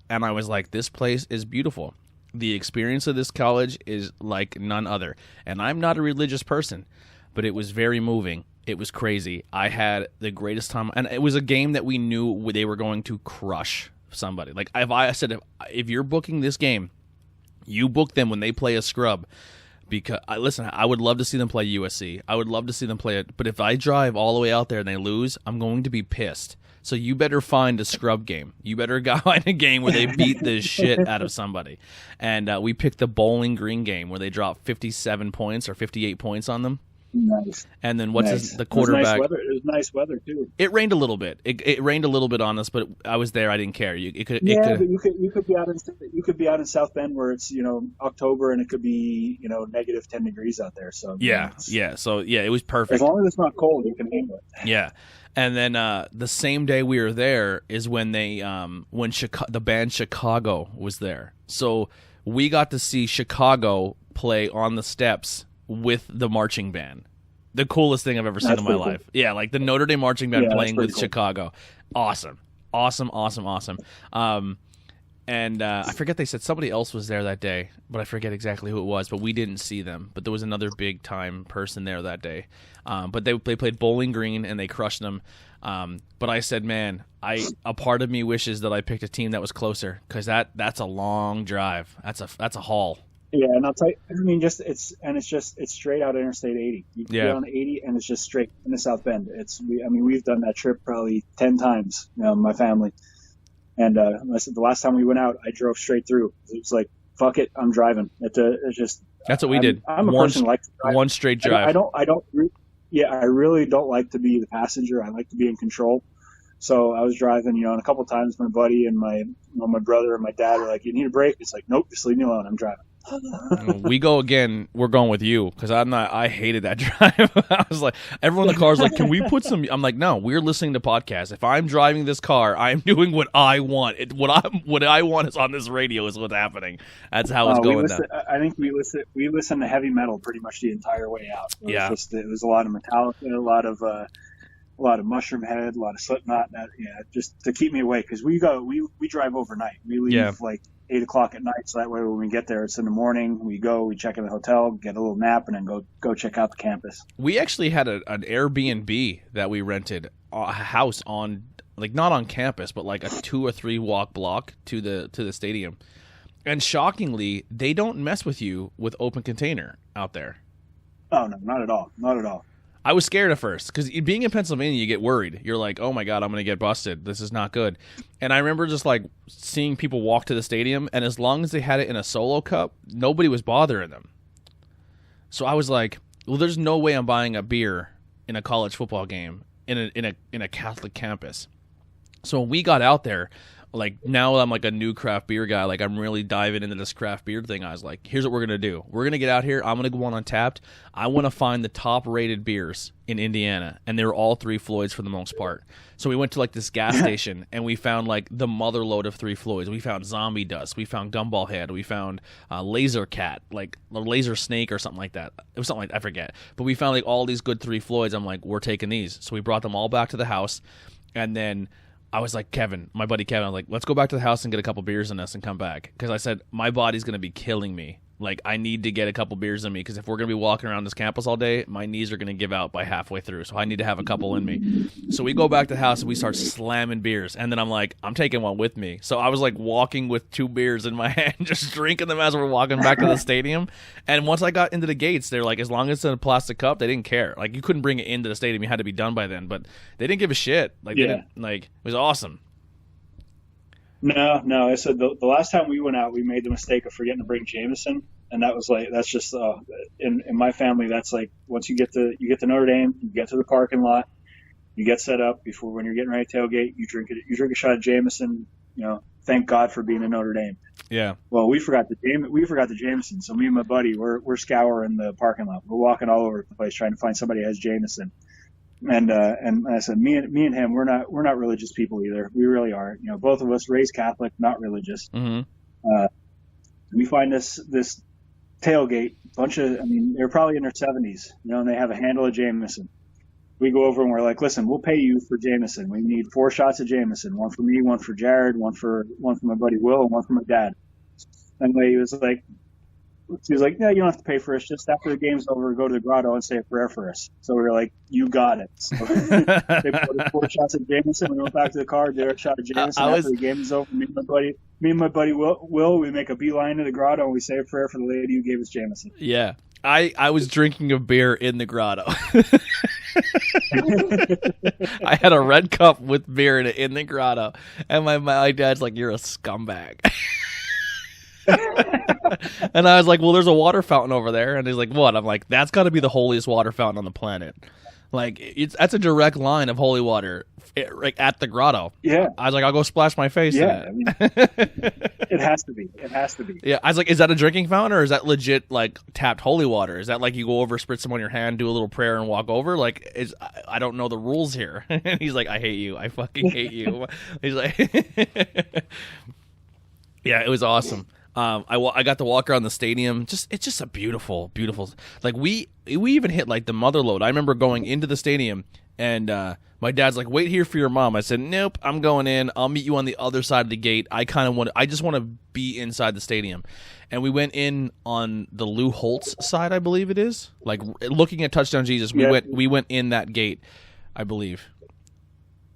And I was like, this place is beautiful. The experience of this college is like none other. And I'm not a religious person, but it was very moving. It was crazy. I had the greatest time. And it was a game that we knew they were going to crush somebody. Like I said, if you're booking this game, you book them when they play a scrub, because I would love to see them play USC. I would love to see them play it. But if I drive all the way out there and they lose, I'm going to be pissed. So you better find a scrub game. You better find a game where they beat the shit out of somebody. And we picked the Bowling Green game where they dropped 57 points or 58 points on them. Nice. And then the quarterback? It was nice weather too. It rained a little bit. It rained a little bit on us, but I was there. I didn't care. But you could be out in South Bend where it's October and it could be negative 10 degrees out there. So yeah. So it was perfect. As long as it's not cold, you can handle it. Yeah. And then the same day we were there is when the band Chicago was there. So we got to see Chicago play on the steps with the marching band. The coolest thing I've ever seen in my life. Cool. Yeah, like the Notre Dame marching band playing with cool. Chicago. Awesome. And I forget, they said somebody else was there that day, but I forget exactly who it was, but we didn't see them. But there was another big time person there that day. But they played Bowling Green and they crushed them. But I said, man, a part of me wishes that I picked a team that was closer, because that's a long drive. That's a haul. Yeah, and I'll tell you, it's straight out of Interstate 80. You get on 80 and it's just straight into South Bend. We've done that trip probably 10 times, my family. And the last time we went out, I drove straight through. It was like, fuck it, I'm driving. That's what we did. I'm a person who likes to drive. One straight drive. I really don't like to be the passenger. I like to be in control. So I was driving, and a couple of times my buddy and my brother and my dad were like, you need a break? It's like, nope, just leave me alone. I'm driving. We go again. We're going with you because I hated that drive. I was like, everyone in the car is like, can we put some? I'm like, no, we're listening to podcasts. If I'm driving this car, I'm doing what I want. What I want is on this radio is what's happening. That's how it's going down. I think we listen to heavy metal pretty much the entire way out. It was a lot of Metallica, a lot of Mushroom Head, a lot of Slipknot. Just to keep me awake, because we drive overnight. We leave like 8 o'clock at night, so that way when we get there, it's in the morning. We check in the hotel, get a little nap, and then go check out the campus. We actually had an Airbnb that we rented, a house on, like, not on campus, but like a 2 or 3 walk block to the stadium. And shockingly, they don't mess with you with open container out there. Oh no, not at all. I was scared at first because being in Pennsylvania, you get worried. You're like, oh my God, I'm going to get busted. This is not good. And I remember just like seeing people walk to the stadium, and as long as they had it in a solo cup, nobody was bothering them. So I was like, well, there's no way I'm buying a beer in a college football game in a Catholic campus. So when we got out there, like now I'm like a new craft beer guy. Like I'm really diving into this craft beer thing. I was like, here's what we're going to do. We're going to get out here. I'm going to go on Untapped. I want to find the top rated beers in Indiana. And they were all Three Floyds for the most part. So we went to like this gas station and we found like the mother load of Three Floyds. We found Zombie Dust. We found Gumball Head. We found Laser Cat, like a Laser Snake or something like that. It was something like, I forget. But we found like all these good Three Floyds. I'm like, we're taking these. So we brought them all back to the house. And then I was like, Kevin, my buddy Kevin, I was like, let's go back to the house and get a couple beers in us and come back. Because I said, my body's going to be killing me. Like, I need to get a couple beers in me. Because if we're going to be walking around this campus all day, my knees are going to give out by halfway through. So I need to have a couple in me. So we go back to the house and we start slamming beers. And then I'm like, I'm taking one with me. So I was like walking with 2 beers in my hand, just drinking them as we're walking back to the stadium. And once I got into the gates, they're like, as long as it's in a plastic cup, they didn't care. Like, you couldn't bring it into the stadium. You had to be done by then. But they didn't give a shit. Like, they didn't, like, it was awesome. No. I said the last time we went out, we made the mistake of forgetting to bring Jameson, and that was like that's just in my family. That's like once you get to Notre Dame, you get to the parking lot, you get set up before when you're getting ready to tailgate, you drink a shot of Jameson. You know, thank God for being in Notre Dame. Yeah. Well, we forgot the Jameson, so me and my buddy we're scouring the parking lot. We're walking all over the place trying to find somebody who has Jameson. And I said, me and him, we're not religious people either. We really are. You know, both of us raised Catholic, not religious. Mm-hmm. We find this tailgate, they're probably in their 70s, you know, and they have a handle of Jameson. We go over and we're like, listen, we'll pay you for Jameson. We need 4 shots of Jameson, one for me, one for Jared, one for my buddy Will, and one for my dad. Anyway, he was like, yeah, you don't have to pay for us. Just after the game's over, go to the grotto and say a prayer for us. So we were like, you got it. So they put 4 shots of Jameson. We went back to the car, did our shot of Jameson. After the game is over, me and my buddy Will, we make a beeline to the grotto and we say a prayer for the lady who gave us Jameson. Yeah. I was drinking a beer in the grotto. I had a red cup with beer in it in the grotto. And my dad's like, you're a scumbag. And I was like, well, there's a water fountain over there. And he's like, what? I'm like, that's got to be the holiest water fountain on the planet. Like, that's a direct line of holy water at the grotto. Yeah. I was like, I'll go splash my face in it. I mean, it has to be. It has to be. Yeah, I was like, is that a drinking fountain or is that legit, like, tapped holy water? Is that like you go over, spritz some on your hand, do a little prayer and walk over? Like, I don't know the rules here. And he's like, I hate you. I fucking hate you. He's like, yeah, it was awesome. I got to walk around the stadium. It's just a beautiful. Like we even hit like the mother load. I remember going into the stadium and my dad's like, "Wait here for your mom." I said, "Nope, I'm going in. I'll meet you on the other side of the gate. I just want to be inside the stadium." And we went in on the Lou Holtz side, I believe it is. Like looking at Touchdown Jesus, we went in that gate, I believe.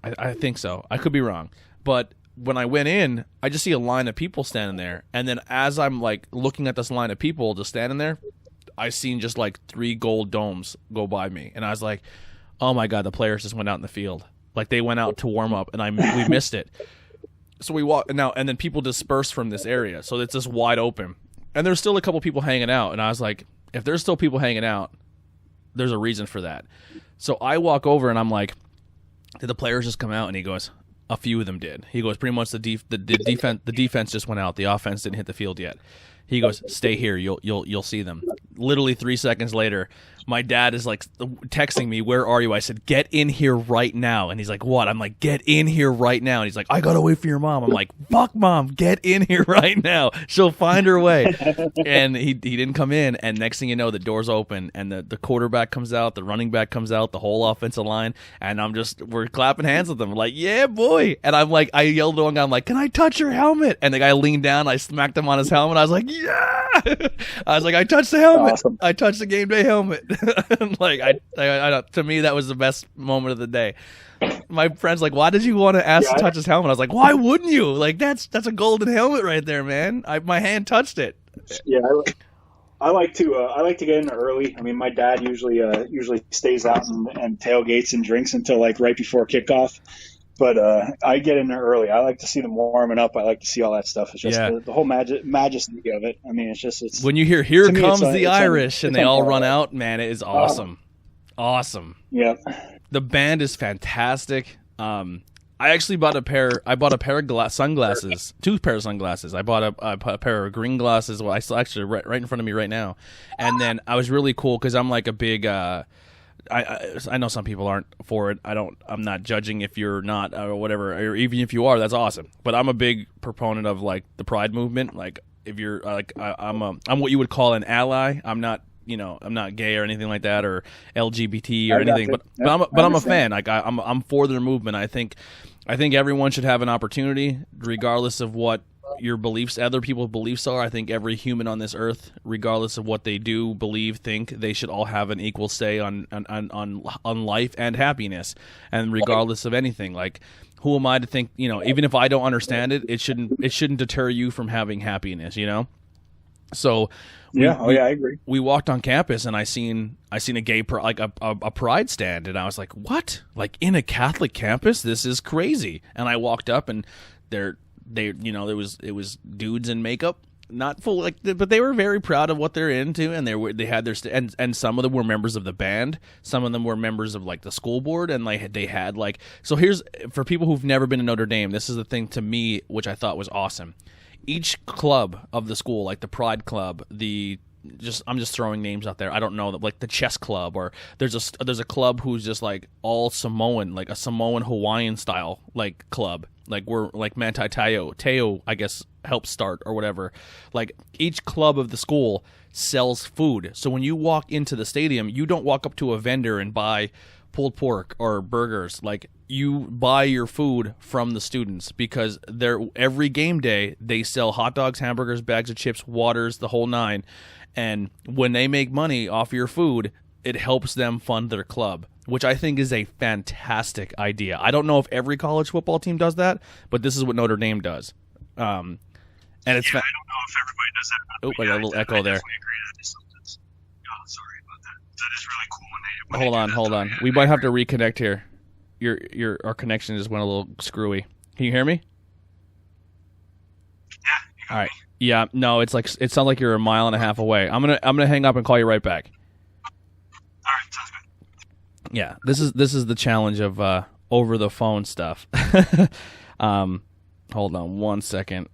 I think so. I could be wrong, but when I went in, I just see a line of people standing there. And then as I'm like looking at this line of people just standing there, I seen just like 3 gold domes go by me. And I was like, oh my God, the players just went out in the field. Like they went out to warm up and we missed it. So we walk now, and then people disperse from this area. So it's just wide open. And there's still a couple people hanging out. And I was like, if there's still people hanging out, there's a reason for that. So I walk over and I'm like, did the players just come out? And he goes, a few of them did. He goes, pretty much the defense just went out. The offense didn't hit the field yet. He goes, stay here. You'll see them. Literally 3 seconds later, my dad is like texting me, where are you? I said, get in here right now. And he's like, what? I'm like, get in here right now. And he's like, I gotta wait for your mom. I'm like, fuck mom, get in here right now. She'll find her way. And he didn't come in. And next thing you know, the door's open and the quarterback comes out, the running back comes out, the whole offensive line. And we're clapping hands with them. We're like, yeah, boy. And I'm like, I yelled to one guy, I'm like, can I touch your helmet? And the guy leaned down. I smacked him on his helmet. I was like, yeah. I was like, I touched the helmet. Awesome. I touched the game day helmet. Like I to me that was the best moment of the day. My friend's like, why did you want to ask to touch his helmet? I was like, why wouldn't you? Like that's a golden helmet right there, man. My hand touched it. Yeah, I like to get in early. I mean, my dad usually stays out and tailgates and drinks until like right before kickoff. But I get in there early. I like to see them warming up. I like to see all that stuff. It's just the whole majesty of it. I mean, it's when you hear "Here comes the Irish" and they all run out, man, it is awesome. Awesome. Yeah. The band is fantastic. I I actually bought a pair. I bought a pair of sunglasses, 2 pairs of sunglasses. I bought a pair of green glasses. Well, I still actually right in front of me right now. And then I was really cool because I'm like a big. I know some people aren't for it. I'm not judging if you're not or whatever, or even if you are, that's awesome. But I'm a big proponent of like the Pride movement. Like if you're like I'm what you would call an ally. I'm not gay or anything like that or LGBT or anything. But I'm a fan. Like I'm for their movement. I think everyone should have an opportunity, regardless of what your beliefs, other people's beliefs are. I think every human on this earth, regardless of what they do, believe, think, they should all have an equal say on life and happiness, and regardless of anything. Like, who am I to think? Even if I don't understand it, it shouldn't deter you from having happiness. So. I agree. We walked on campus and I seen a gay a pride stand, and I was like, "What? Like in a Catholic campus? This is crazy!" And I walked up, and it was dudes in makeup, not full but they were very proud of what they're into, and they had their and some of them were members of the band, some of them were members of like the school board, and they had like so. Here's for people who've never been to Notre Dame. This is the thing to me which I thought was awesome. Each club of the school, like the Pride Club, I'm just throwing names out there. I don't know, like the chess club, or there's a club who's just like all Samoan, like a Samoan Hawaiian style like club. Like we're like Manti Teo, I guess, helped start or whatever. Like each club of the school sells food. So when you walk into the stadium, you don't walk up to a vendor and buy pulled pork or burgers. Like you buy your food from the students, because every game day they sell hot dogs, hamburgers, bags of chips, waters, the whole nine. And when they make money off your food, it helps them fund their club, which I think is a fantastic idea. I don't know if every college football team does that, but this is what Notre Dame does. And it's I don't know if everybody does that. Oh, I got a little echo there. I definitely agree. That is something. Oh, sorry about that. That is really cool when they Hold on. We might have to reconnect here. Our connection just went a little screwy. Can you hear me? Yeah. All right. Yeah. No, it sounds like you're a mile and a half away. I'm gonna hang up and call you right back. All right. Sounds good. Yeah. This is the challenge of over the phone stuff. Hold on one second.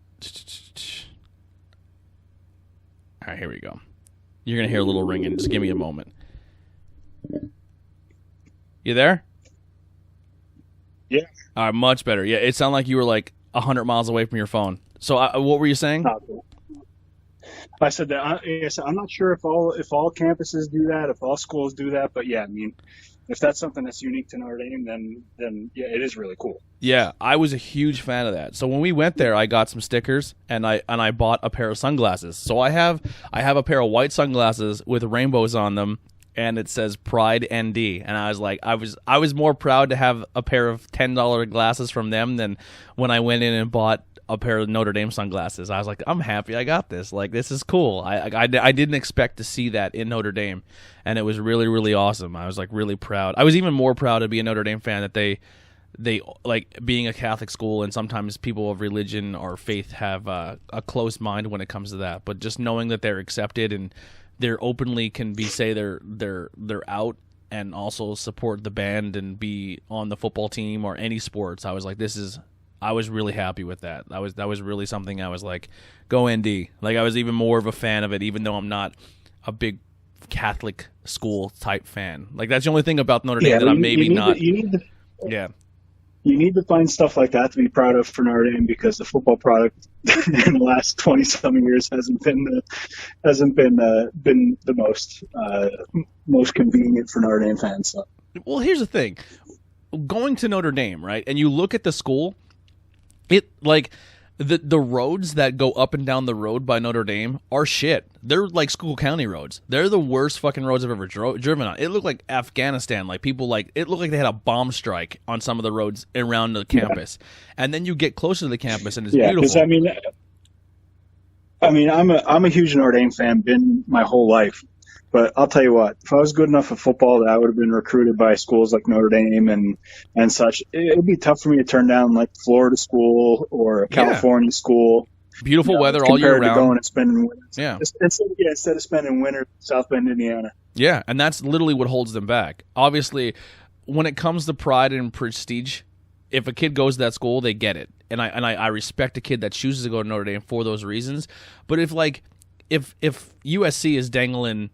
All right, here we go. You're going to hear a little ringing. Just give me a moment. You there? Yeah. All right, much better. Yeah, it sounded like you were like 100 miles away from your phone. So what were you saying? I said that I'm not sure if all campuses do that, if all schools do that, but yeah, I mean, if that's something that's unique to Notre Dame, then yeah, it is really cool. Yeah, I was a huge fan of that. So when we went there, I got some stickers and I bought a pair of sunglasses. So I have a pair of white sunglasses with rainbows on them, and it says Pride ND. And I was like, I was more proud to have a pair of $10 glasses from them than when I went in and bought a pair of Notre Dame sunglasses. I was like, I'm happy I got this. Like, this is cool. I didn't expect to see that in Notre Dame, and it was really, really awesome. I was like really proud. I was even more proud to be a Notre Dame fan that they like being a Catholic school, and sometimes people of religion or faith have a closed mind when it comes to that. But just knowing that they're accepted and they're openly can say they're out and also support the band and be on the football team or any sports, I was like, I was really happy with that. That was really something I was like, go ND. Like, I was even more of a fan of it, even though I'm not a big Catholic school type fan. Like, that's the only thing about Notre Dame that I'm maybe not. You need to find stuff like that to be proud of for Notre Dame, because the football product in the last 20-something years hasn't been the most convenient for Notre Dame fans. So. Well, here's the thing. Going to Notre Dame, right, and you look at the school, it like the roads that go up and down the road by Notre Dame are shit. They're like Schuylkill County roads. They're the worst fucking roads I've ever driven on. It looked like Afghanistan. Like it looked like they had a bomb strike on some of the roads around the campus. And then you get closer to the campus and it's beautiful. Because I mean, I'm a huge Notre Dame fan, been my whole life. But I'll tell you what, if I was good enough at football that I would have been recruited by schools like Notre Dame and such, it would be tough for me to turn down like Florida school or a California school. Beautiful weather all year round. Going and spending winters. Yeah. Instead of spending winter in South Bend, Indiana. Yeah, and that's literally what holds them back. Obviously, when it comes to pride and prestige, if a kid goes to that school, they get it, and I respect a kid that chooses to go to Notre Dame for those reasons. But if USC is dangling,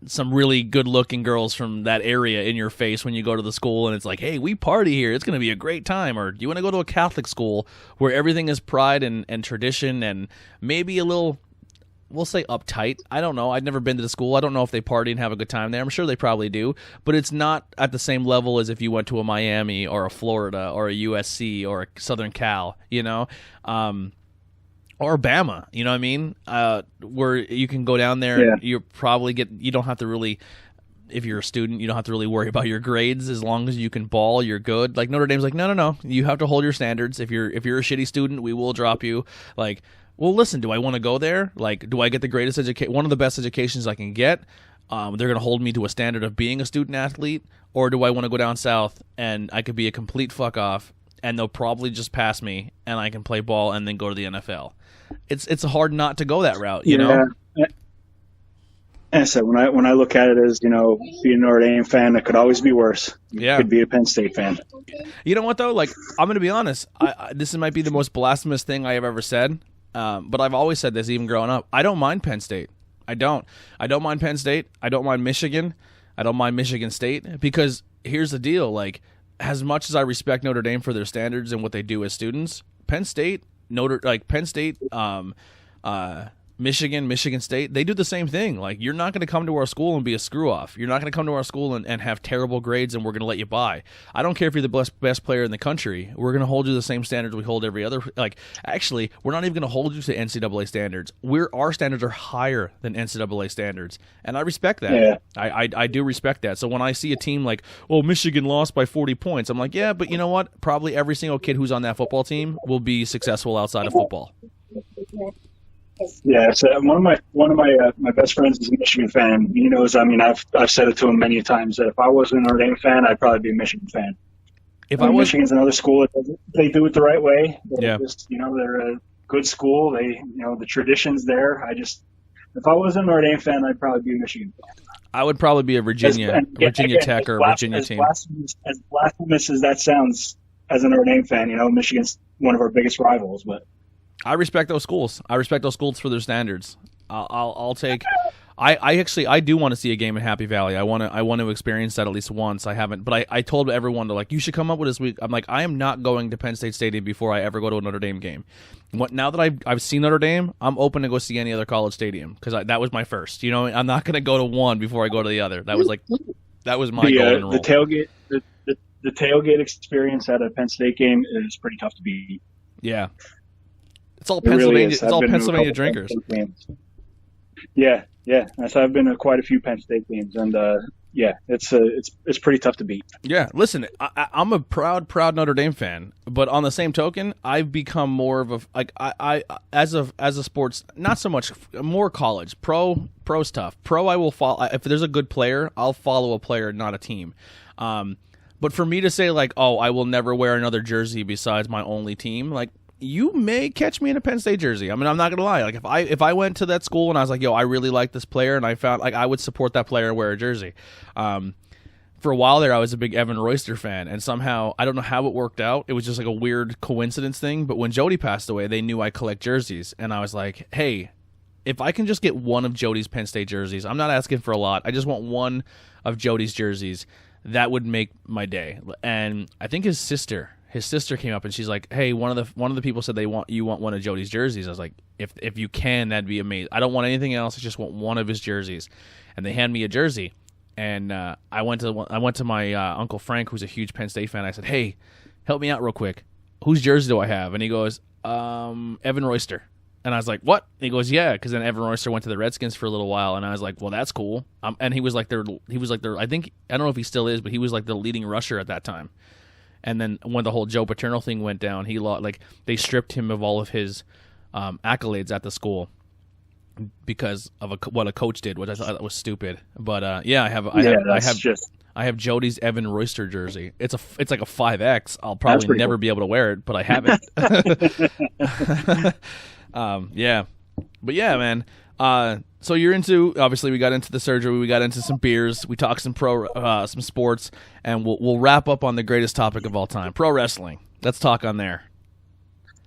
some really good looking girls from that area in your face when you go to the school, and it's like, hey, we party here, it's going to be a great time, or do you want to go to a Catholic school where everything is pride and tradition and maybe a little, we'll say, uptight. I don't know. I've never been to the school. I don't know if they party and have a good time there. I'm sure they probably do, but it's not at the same level as if you went to a Miami or a Florida or a USC or a Southern Cal, or Bama, you know what I mean? Where you can go down there, and you probably you don't have to really, if you're a student, you don't have to really worry about your grades as long as you can ball, you're good. Like Notre Dame's like, no, you have to hold your standards. If you're a shitty student, we will drop you. Like, well, listen, do I want to go there? Like, do I get the greatest education, one of the best educations I can get? They're going to hold me to a standard of being a student athlete, or do I want to go down south and I could be a complete fuck off and they'll probably just pass me and I can play ball and then go to the NFL? It's hard not to go that route, you know? And so when I look at it as, being a Notre Dame fan, it could always be worse. You could be a Penn State fan. You know what, though? Like, I'm going to be honest. This might be the most blasphemous thing I have ever said, but I've always said this even growing up. I don't mind Penn State. I don't mind Penn State. I don't mind Michigan. I don't mind Michigan State, because here's the deal. Like, as much as I respect Notre Dame for their standards and what they do as students, Penn State, Michigan State, they do the same thing. Like, you're not going to come to our school and be a screw-off. You're not going to come to our school and have terrible grades and we're going to let you by. I don't care if you're the best player in the country. We're going to hold you the same standards we hold every other. Like, actually, we're not even going to hold you to NCAA standards. Our standards are higher than NCAA standards, and I respect that. Yeah. I do respect that. So when I see a team like, oh, Michigan lost by 40 points, I'm like, yeah, but you know what? Probably every single kid who's on that football team will be successful outside of football. Yeah, so one of my best friends is a Michigan fan. He knows. I mean, I've said it to him many times that if I wasn't a Notre Dame fan, I'd probably be a Michigan fan. Michigan's another school that they do it the right way. They're they're a good school. The tradition's there. If I wasn't a Notre Dame fan, I'd probably be a Michigan fan. I would probably be a Virginia Tech or Virginia team. As blasphemous as that sounds, as a Notre Dame fan, Michigan's one of our biggest rivals, but. I respect those schools. I respect those schools for their standards. I'll take. I do want to see a game in Happy Valley. I want to experience that at least once. I haven't, but I told everyone to, like, you should come up with this week. I'm like, I am not going to Penn State Stadium before I ever go to a Notre Dame game. Now that I've seen Notre Dame, I'm open to go see any other college stadium, because that was my first. I'm not going to go to one before I go to the other. That was my golden rule. The tailgate experience at a Penn State game is pretty tough to beat. Yeah. It's all Pennsylvania. Really it's all Pennsylvania drinkers. Yeah. So I've been to quite a few Penn State games, and it's pretty tough to beat. Yeah, listen, I'm a proud Notre Dame fan, but on the same token, I've become more of a as a sports, not so much, more college. Pro stuff. Pro, I will follow. If there's a good player, I'll follow a player, not a team. But for me to say, like, oh, I will never wear another jersey besides my only team, like, you may catch me in a Penn State jersey. I mean, I'm not gonna lie. Like, if I went to that school and I was like, yo, I really like this player, and I found, like, I would support that player and wear a jersey. For a while there, I was a big Evan Royster fan, and somehow, I don't know how it worked out. It was just like a weird coincidence thing. But when Jody passed away, they knew I collect jerseys, and I was like, hey, if I can just get one of Jody's Penn State jerseys, I'm not asking for a lot. I just want one of Jody's jerseys. That would make my day. And I think his sister came up and she's like, hey, one of the people said you want one of Jody's jerseys. I was like, if you can, that'd be amazing. I don't want anything else. I just want one of his jerseys. And they hand me a jersey. And I went to my Uncle Frank, who's a huge Penn State fan. I said, hey, help me out real quick. Whose jersey do I have? And he goes, Evan Royster. And I was like, what? And he goes, yeah, because then Evan Royster went to the Redskins for a little while, and I was like, well, that's cool. And he was like their I think, I don't know if he still is, but he was like the leading rusher at that time. And then when the whole Joe Paterno thing went down, they stripped him of all of his accolades at the school because of what a coach did, which I thought was stupid. But I have Jody's Evan Royster jersey. It's like a 5X. I'll probably never be able to wear it, but I have it. Yeah. But yeah, man, So you're into, obviously we got into the surgery, we got into some beers, we talked some some sports, and we'll wrap up on the greatest topic of all time, pro wrestling. Let's talk on there.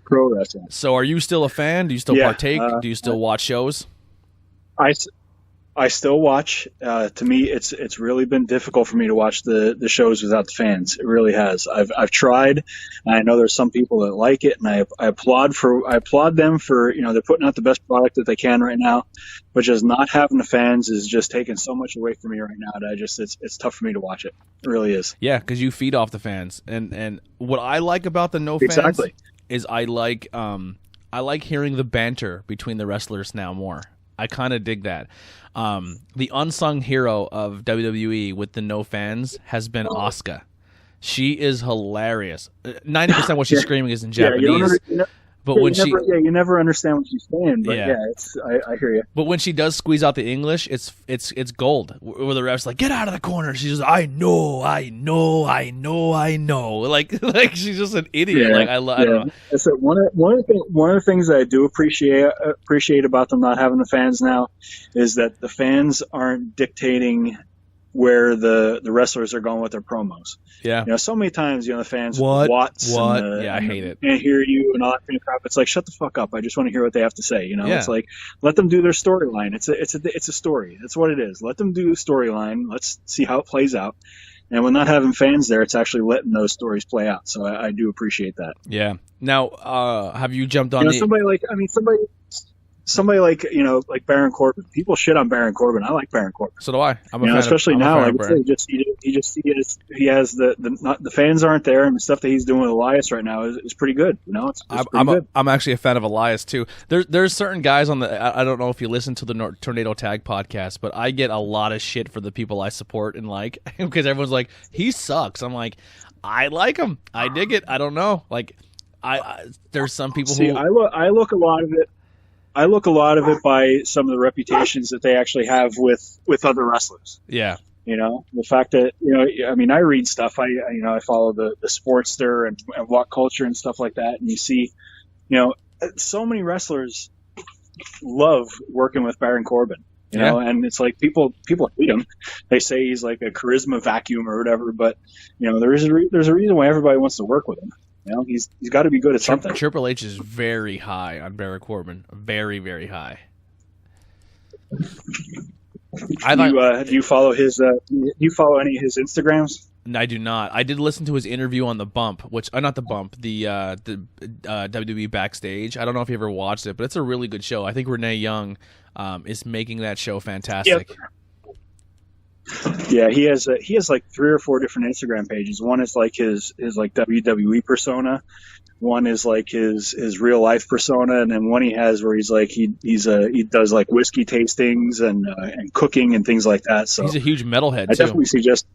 Pro wrestling. So are you still a fan? Do you still partake? Do you still watch shows? I still watch. To me, it's really been difficult for me to watch the shows without the fans. It really has. I've tried. And I know there's some people that like it, and I applaud them for, you know, they're putting out the best product that they can right now. But just not having the fans is just taking so much away from me right now that it's tough for me to watch it. It really is. Yeah, because you feed off the fans, and what I like about the no fans is I like hearing the banter between the wrestlers now more. I kind of dig that. The unsung hero of WWE with the no fans has been Asuka. She is hilarious. 90% what she's screaming is in Japanese. You never understand what she's saying. But I hear you. But when she does squeeze out the English, it's gold. Where the ref's like, get out of the corner. She's just, I know. Like she's just an idiot. Yeah, like I don't know. So one of the things that I do appreciate about them not having the fans now is that the fans aren't dictating where the wrestlers are going with their promos. Yeah. You know, so many times, you know, the fans What? I hate it. Can't hear you and all that kind of crap. It's like, shut the fuck up. I just want to hear what they have to say. You know, Yeah. It's like, let them do their storyline. It's a story. That's what it is. Let them do the storyline. Let's see how it plays out. And when not having fans there, it's actually letting those stories play out. So I do appreciate that. Yeah. Now, have you jumped on somebody like, you know, like Baron Corbin. People shit on Baron Corbin. I like Baron Corbin. So do I. I'm a You know, fan especially of, now, I'm a like fan of Baron. he has the fans aren't there, and the stuff that he's doing with Elias right now is pretty good. You know, it's pretty good. I'm actually a fan of Elias too. There's certain guys on the. I don't know if you listen to the Tornado Tag podcast, but I get a lot of shit for the people I support and like because everyone's like, he sucks. I'm like, I like him. I dig it. I don't know. Like, there's some people who I look a lot of it. I look a lot of it by some of the reputations that they actually have with other wrestlers. Yeah. You know, the fact that, you know, I mean, I read stuff. I follow the Sportster and What Culture and stuff like that. And you see, you know, so many wrestlers love working with Baron Corbin, you know, and it's like people hate him. They say he's like a charisma vacuum or whatever, but, you know, there's a reason why everybody wants to work with him. You know, he's got to be good at something. Triple H is very high on Baron Corbin. Very, very high. Do you follow his? Do you follow any of his Instagrams? I do not. I did listen to his interview on the Bump, which not the Bump, the WWE Backstage. I don't know if you ever watched it, but it's a really good show. I think Renee Young is making that show fantastic. Yep. Yeah, he has like 3 or 4 different Instagram pages. One is like his like WWE persona. One is like his real life persona, and then one he has where he's like he does like whiskey tastings and cooking and things like that. So he's a huge metalhead. I definitely suggest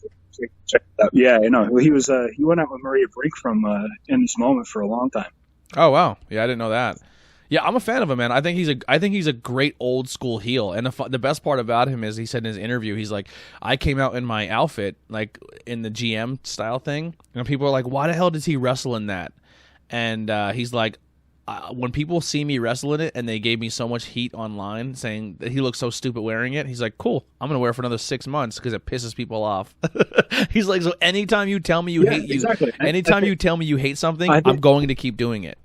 check it out. Yeah, you know, he went out with Maria Brink from In This Moment for a long time. Oh wow, yeah, I didn't know that. Yeah, I'm a fan of him, man. I think he's a great old school heel, and the best part about him is he said in his interview, he's like, I came out in my outfit like in the GM style thing, and people are like, why the hell does he wrestle in that? And he's like, when people see me wrestle in it, and they gave me so much heat online saying that he looks so stupid wearing it, he's like, cool, I'm gonna wear it for another 6 months because it pisses people off. He's like, so anytime you tell me you hate exactly. anytime you tell me you hate something, I'm going to keep doing it.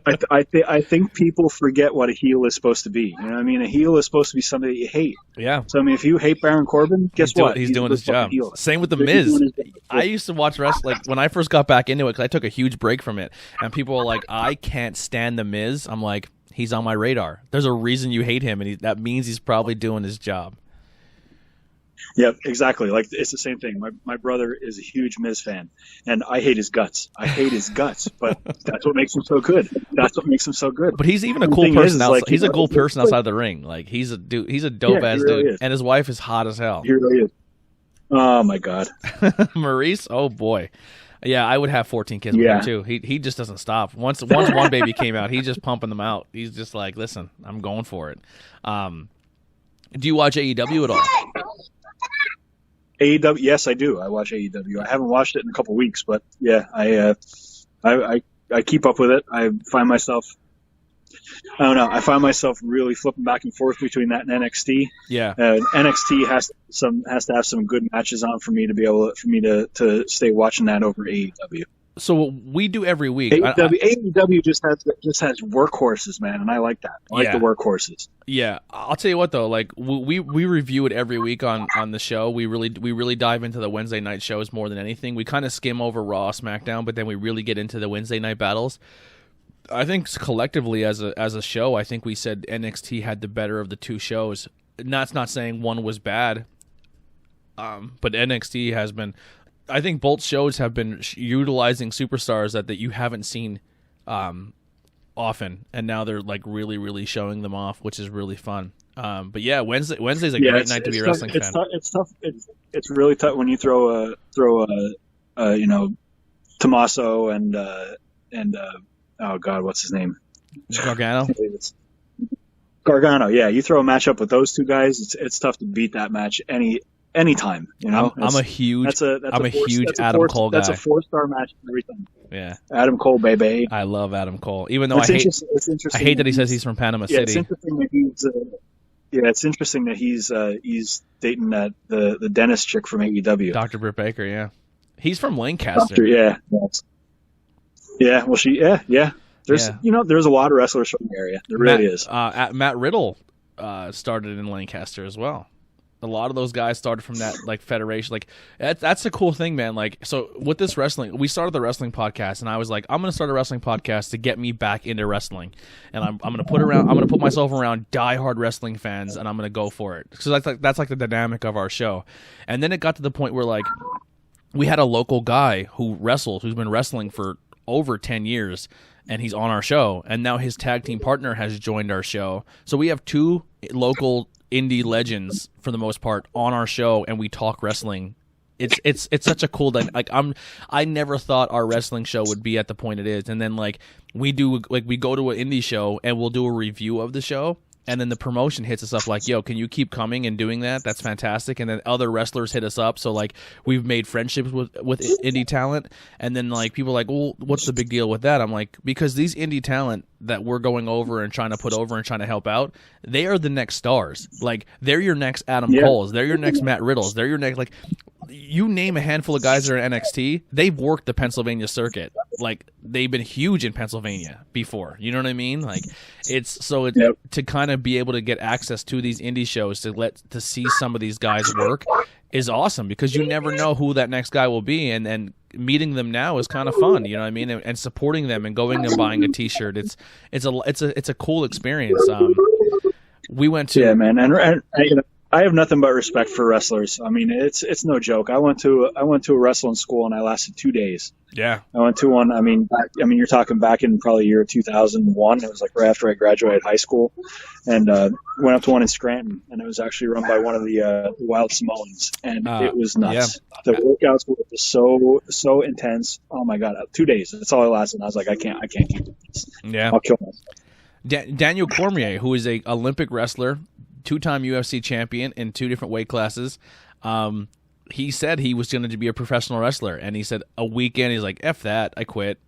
I think people forget what a heel is supposed to be. You know what I mean? A heel is supposed to be somebody that you hate. Yeah. So, I mean, if you hate Baron Corbin, guess what? He's doing his job. Heel. Same with The Miz. I used to watch wrestling like, when I first got back into it because I took a huge break from it. And people are like, I can't stand The Miz. I'm like, he's on my radar. There's a reason you hate him, and that means he's probably doing his job. Yep, exactly. Like, it's the same thing. My brother is a huge Miz fan, and I hate his guts. But that's what makes him so good. But he's even a cool person outside. He's a cool person outside the ring. Like, he's a dude. He's a dope ass dude, is. And his wife is hot as hell. He really is. Oh my god, Maurice. Oh boy. Yeah, I would have 14 kids with him too. He just doesn't stop. Once one baby came out, he's just pumping them out. He's just like, listen, I'm going for it. Do you watch AEW at all? AEW, yes, I do. I watch AEW. I haven't watched it in a couple weeks, but yeah, I keep up with it. I find myself I don't know. I find myself really flipping back and forth between that and NXT. Yeah. NXT has to have some good matches on for me to be able to stay watching that over AEW. So what we do every week. AEW just has workhorses, man, and I like that. I like the workhorses. Yeah, I'll tell you what though, like we review it every week on the show. We really dive into the Wednesday night shows more than anything. We kind of skim over Raw, SmackDown, but then we really get into the Wednesday night battles. I think collectively as a show, I think we said NXT had the better of the two shows. And that's not saying one was bad, but NXT has been. I think both shows have been utilizing superstars that you haven't seen often, and now they're like really showing them off, which is really fun. But yeah, Wednesday's a great night to be a wrestling fan. It's tough. It's really tough when you throw Tommaso and oh god, what's his name? Gargano. Gargano, yeah. You throw a match up with those two guys, it's tough to beat that match anytime. You know, I'm a huge Adam Cole guy. That's a 4-star match every time. Yeah, Adam Cole, baby. I love Adam Cole, even though I hate that he says he's from Panama City. It's interesting that it's interesting that he's dating the dentist chick from AEW, Dr. Britt Baker. Yeah, he's from Lancaster. Yeah. Well, There's there's a lot of wrestlers from the area. There really is. Matt Riddle started in Lancaster as well. A lot of those guys started from that like federation. Like that's a cool thing, man. Like so with this wrestling, we started the wrestling podcast, and I was like, I'm gonna start a wrestling podcast to get me back into wrestling, and I'm gonna put myself around diehard wrestling fans, and I'm gonna go for it. So that's like the dynamic of our show. And then it got to the point where like we had a local guy who's been wrestling for over 10 years, and he's on our show, and now his tag team partner has joined our show. So we have two local indie legends for the most part on our show, and we talk wrestling. It's such a cool I never thought our wrestling show would be at the point it is. And then like we go to an indie show and we'll do a review of the show, and then the promotion hits us up like, yo, can you keep coming and doing that? That's fantastic. And then other wrestlers hit us up. So like we've made friendships with indie talent. And then like people are like, well, what's the big deal with that? I'm like, because these indie talent that we're going over and trying to put over and trying to help out, they are the next stars. Like they're your next Adam Coles. They're your next Matt Riddles. They're your next, like, you name a handful of guys that are in NXT, they've worked the Pennsylvania circuit. Like they've been huge in Pennsylvania before. You know what I mean? Like to kind of be able to get access to these indie shows to see some of these guys work is awesome, because you never know who that next guy will be, and meeting them now is kind of fun. You know what I mean? And supporting them and going and buying a T-shirt. It's a cool experience. We went to man, and I have nothing but respect for wrestlers. I mean, it's no joke. I went to a wrestling school and I lasted 2 days. Yeah. I went to one. I mean, you're talking back in probably year 2001. It was like right after I graduated high school, and went up to one in Scranton, and it was actually run by one of the Wild Samoans, and it was nuts. Yeah. The workouts were so intense. Oh my god, 2 days. That's all I lasted. And I was like, I can't keep doing this. Yeah. I'll kill myself. Daniel Cormier, who is a Olympic wrestler, 2-time UFC champion in 2 different weight classes. He said he was going to be a professional wrestler, and he said a weekend, he's like, F that, I quit.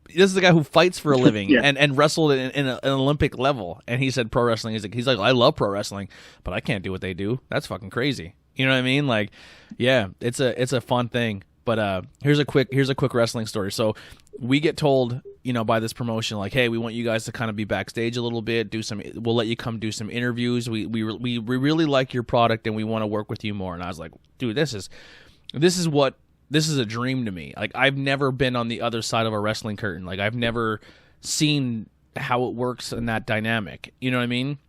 This is the guy who fights for a living and wrestled in an Olympic level, and he said pro wrestling. He's like, I love pro wrestling, but I can't do what they do. That's fucking crazy. You know what I mean? Like, yeah, it's a fun thing. But here's a quick wrestling story. So we get told, by this promotion, like, hey, we want you guys to kind of be backstage a little bit, we'll let you come do some interviews. We really like your product and we want to work with you more. And I was like, dude, this is a dream to me. Like, I've never been on the other side of a wrestling curtain. Like, I've never seen how it works in that dynamic. You know what I mean?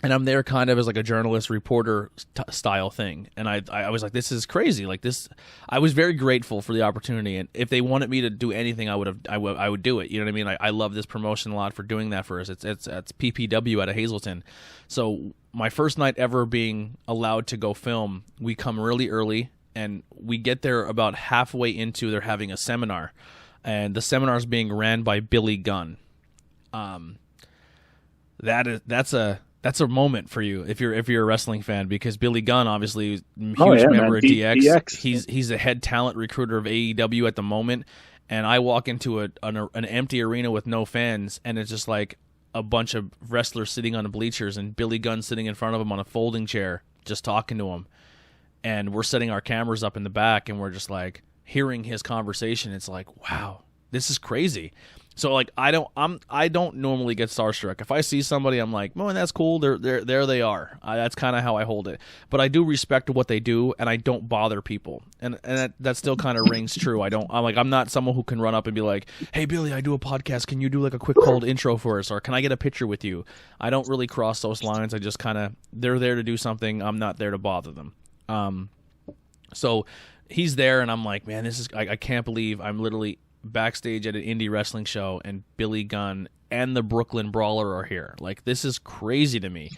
And I'm there kind of as like a journalist reporter style thing. And I was like, this is crazy. Like this, I was very grateful for the opportunity. And if they wanted me to do anything, I would do it. You know what I mean? I love this promotion a lot for doing that for us. It's PPW out of Hazleton. So my first night ever being allowed to go film, we come really early and we get there about halfway into they're having a seminar, and the seminar is being ran by Billy Gunn. That's a moment for you if you're a wrestling fan, because Billy Gunn, obviously, huge member of DX. He's the head talent recruiter of AEW at the moment, and I walk into an empty arena with no fans, and it's just like a bunch of wrestlers sitting on the bleachers and Billy Gunn sitting in front of him on a folding chair, just talking to him. And we're setting our cameras up in the back, and we're just like hearing his conversation. It's like, wow, this is crazy. So like I don't normally get starstruck. If I see somebody, I'm like, oh, that's cool. There they are. That's kind of how I hold it. But I do respect what they do, and I don't bother people. And that still kind of rings true. I'm not someone who can run up and be like, hey Billy, I do a podcast. Can you do like a quick cold intro for us, or can I get a picture with you? I don't really cross those lines. I just kind of, they're there to do something. I'm not there to bother them. So he's there, and I'm like, man, this is I can't believe I'm literally backstage at an indie wrestling show and Billy Gunn and the Brooklyn Brawler are here. Like, this is crazy to me.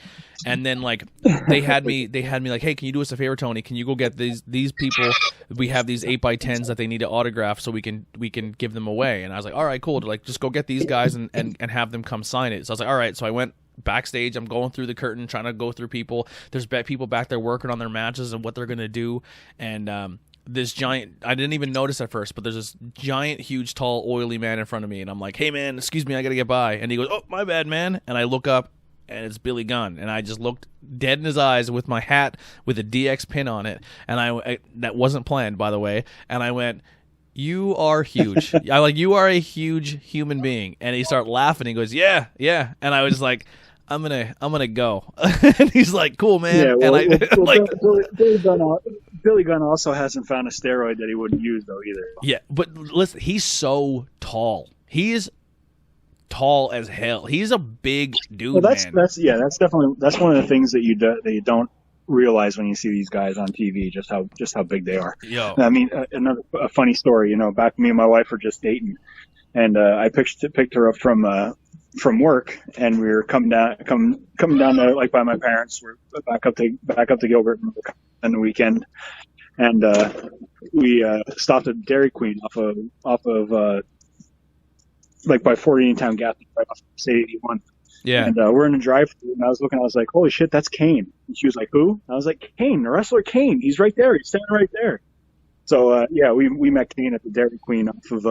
And then like they had me like, hey, can you do us a favor, Tony? Can you go get these people? We have these 8x10s that they need to autograph so we can give them away. And I was like, all right, cool. Like, just go get these guys and have them come sign it. So I was like, all right. So I went backstage. I'm going through the curtain, trying to go through people. There's people back there working on their matches and what they're gonna do. And this giant, I didn't even notice at first, but there's this giant, huge, tall, oily man in front of me, and I'm like, hey man, excuse me, I gotta get by. And he goes, oh, my bad, man. And I look up, and it's Billy Gunn, and I just looked dead in his eyes with my hat with a DX pin on it, and I that wasn't planned, by the way, and I went, you are huge. You are a huge human being. And he started laughing. He goes, yeah, and I was like, I'm gonna go. And he's like, cool, man. Yeah, well, and I like Billy Gunn also hasn't found a steroid that he wouldn't use though either. Yeah, but listen, he's so tall. He is tall as hell. He's a big dude, Well, that's man. that's one of the things that you don't realize when you see these guys on TV, just how big they are. Yo. I mean, a funny story. Back me and my wife were just dating, and I picked her up from work, and we were coming down to, like, by my parents. We're back up to Gilbert on the weekend, and we stopped at Dairy Queen off of like by Fort Union Town Gap, right off State 81. Yeah. And we're in the drive-thru, and I was like, holy shit, that's Kane. And she was like, who? I was like, Kane, the wrestler Kane. He's right there. He's standing right there. So yeah, we met Kane at the Dairy Queen off of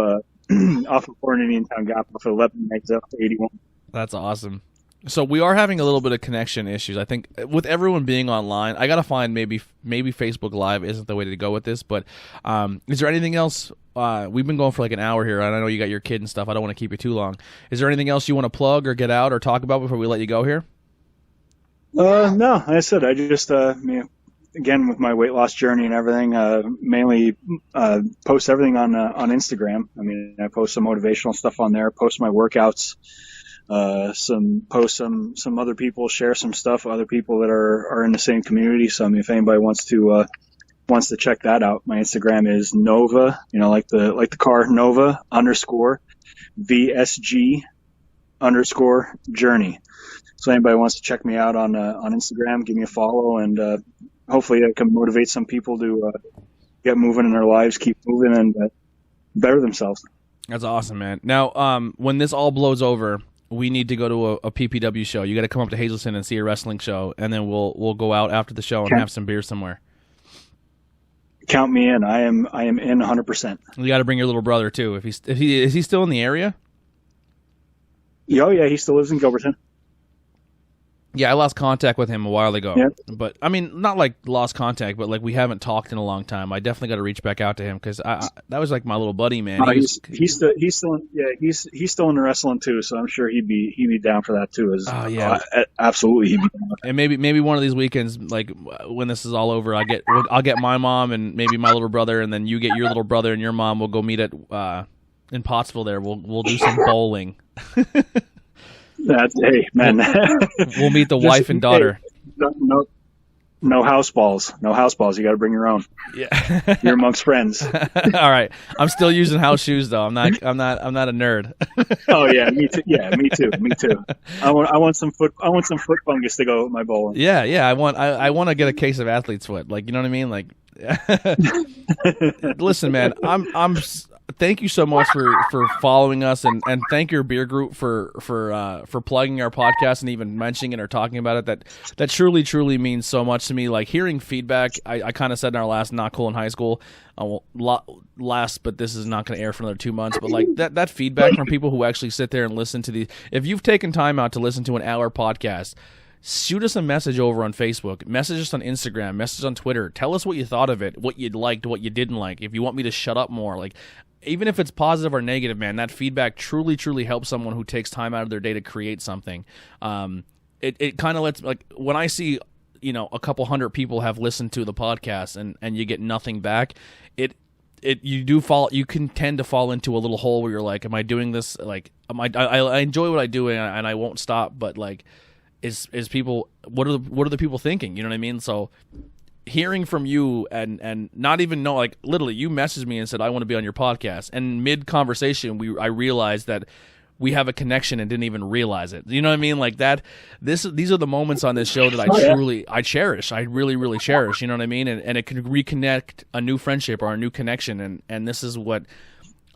off of Fort Union Town Gap, off of 11 exit 81. That's awesome. So we are having a little bit of connection issues. I think with everyone being online, I gotta find maybe Facebook Live isn't the way to go with this. But is there anything else? We've been going for like an hour here, and I know you got your kid and stuff. I don't want to keep you too long. Is there anything else you want to plug or get out or talk about before we let you go here? No, like I said, I just again, with my weight loss journey and everything, mainly post everything on Instagram. I mean, I post some motivational stuff on there, post my workouts, some other people share some stuff, other people that are in the same community. So I mean, if anybody wants to check that out, my Instagram is Nova, like the car Nova _VSG _journey. So anybody wants to check me out on Instagram, give me a follow, and hopefully I can motivate some people to get moving in their lives, keep moving, and better themselves. That's awesome, man. Now, when this all blows over, we need to go to a PPW show. You got to come up to Hazleton and see a wrestling show, and then we'll go out after the show and have some beer somewhere. Count me in. I am in 100%. You got to bring your little brother too. Is he still in the area? Oh yeah, he still lives in Gilberton. Yeah, I lost contact with him a while ago. Yeah. But I mean, not like lost contact, but like we haven't talked in a long time. I definitely got to reach back out to him because that was like my little buddy, man. He's still in the wrestling too, so I'm sure he'd be down for that too. Oh yeah, absolutely, he'd be down. And maybe one of these weekends, like when this is all over, I'll get my mom and maybe my little brother, and then you get your little brother and your mom. We'll go meet at in Pottsville. There, we'll do some bowling. Hey man, we'll meet the wife and daughter. Hey, no house balls. No house balls. You got to bring your own. Yeah, you're amongst friends. All right, I'm still using house shoes though. I'm not a nerd. Oh yeah, me too. Yeah, me too. I want some foot fungus to go with my bowling. Yeah. I want to get a case of athlete's foot. Like, you know what I mean? Like, listen, man, thank you so much for following us, and thank your beer group for plugging our podcast and even mentioning it or talking about it. That truly means so much to me. Like hearing feedback, I kind of said in our last Not Cool in High School, last, but this is not going to air for another 2 months. But like that feedback from people who actually sit there and listen to these. If you've taken time out to listen to an hour podcast, shoot us a message over on Facebook, message us on Instagram, message on Twitter. Tell us what you thought of it, what you liked, what you didn't like. If you want me to shut up more, like even if it's positive or negative, man, that feedback truly helps someone who takes time out of their day to create something. It kind of lets, like when I see, a couple hundred people have listened to the podcast and you get nothing back, you can tend to fall into a little hole where you're like, am I doing this? Like, I enjoy what I do and I won't stop, but like, is people, what are the people thinking? You know what I mean? So hearing from you and not even know, like literally you messaged me and said, I want to be on your podcast. And mid conversation, I realized that we have a connection and didn't even realize it. You know what I mean? Like that, these are the moments on this show that I cherish. I really cherish, you know what I mean? And it can reconnect a new friendship or a new connection. And this is what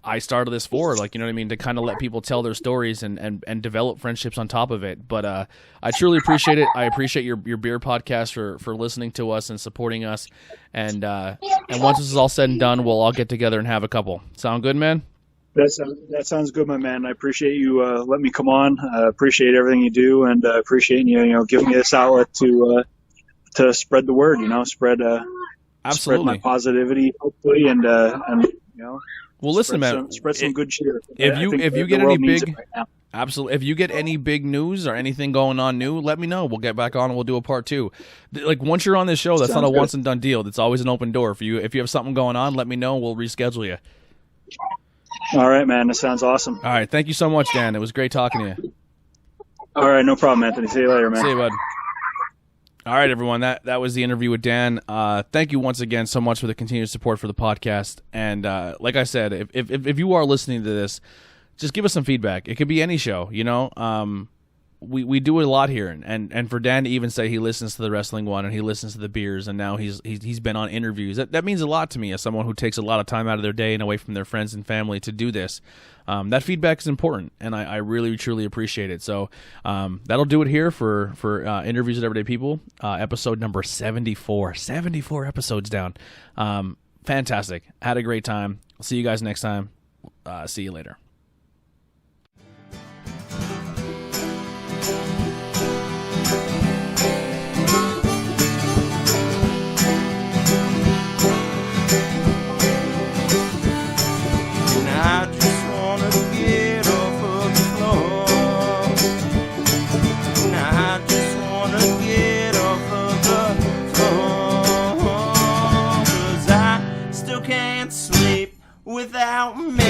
I started this for, like, you know what I mean, to kind of let people tell their stories and develop friendships on top of it. But I truly appreciate it. I appreciate your beer podcast for listening to us and supporting us. And once this is all said and done, we'll all get together and have a couple. Sound good, man? That sounds good, my man. I appreciate you letting me come on. I appreciate everything you do, and appreciate you giving me this outlet to spread the word. Spread my positivity, hopefully, and Well, listen, man. Spread some good cheer. If you get any big, absolutely. If you get any big news or anything going on new, let me know. We'll get back on and we'll do a part 2. Like once you're on this show, that's not a once and done deal. It's always an open door. If you have something going on, let me know. We'll reschedule you. All right, man. That sounds awesome. All right, thank you so much, Dan. It was great talking to you. All right, no problem, Anthony. See you later, man. See you, bud. All right, everyone. That was the interview with Dan. Thank you once again so much for the continued support for the podcast. And like I said, if you are listening to this, just give us some feedback. It could be any show, We do it a lot here, and for Dan to even say he listens to the wrestling one and he listens to the beers, and now he's been on interviews. That means a lot to me as someone who takes a lot of time out of their day and away from their friends and family to do this. That feedback is important, and I really truly appreciate it. So that'll do it here for interviews with everyday people. Episode number 74. 74 episodes down. Fantastic. Had a great time. I'll see you guys next time. See you later. I just wanna get off of the floor. I just wanna get off of the floor. 'Cause I still can't sleep without medication.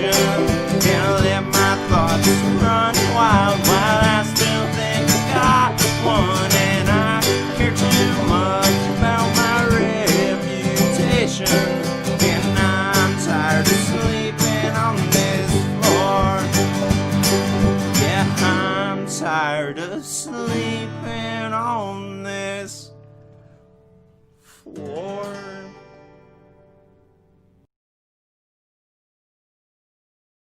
And I let my thoughts run wild while I still think I got one. And I care too much about my reputation. And I'm tired of sleeping on this floor. Yeah, I'm tired of sleeping on this floor.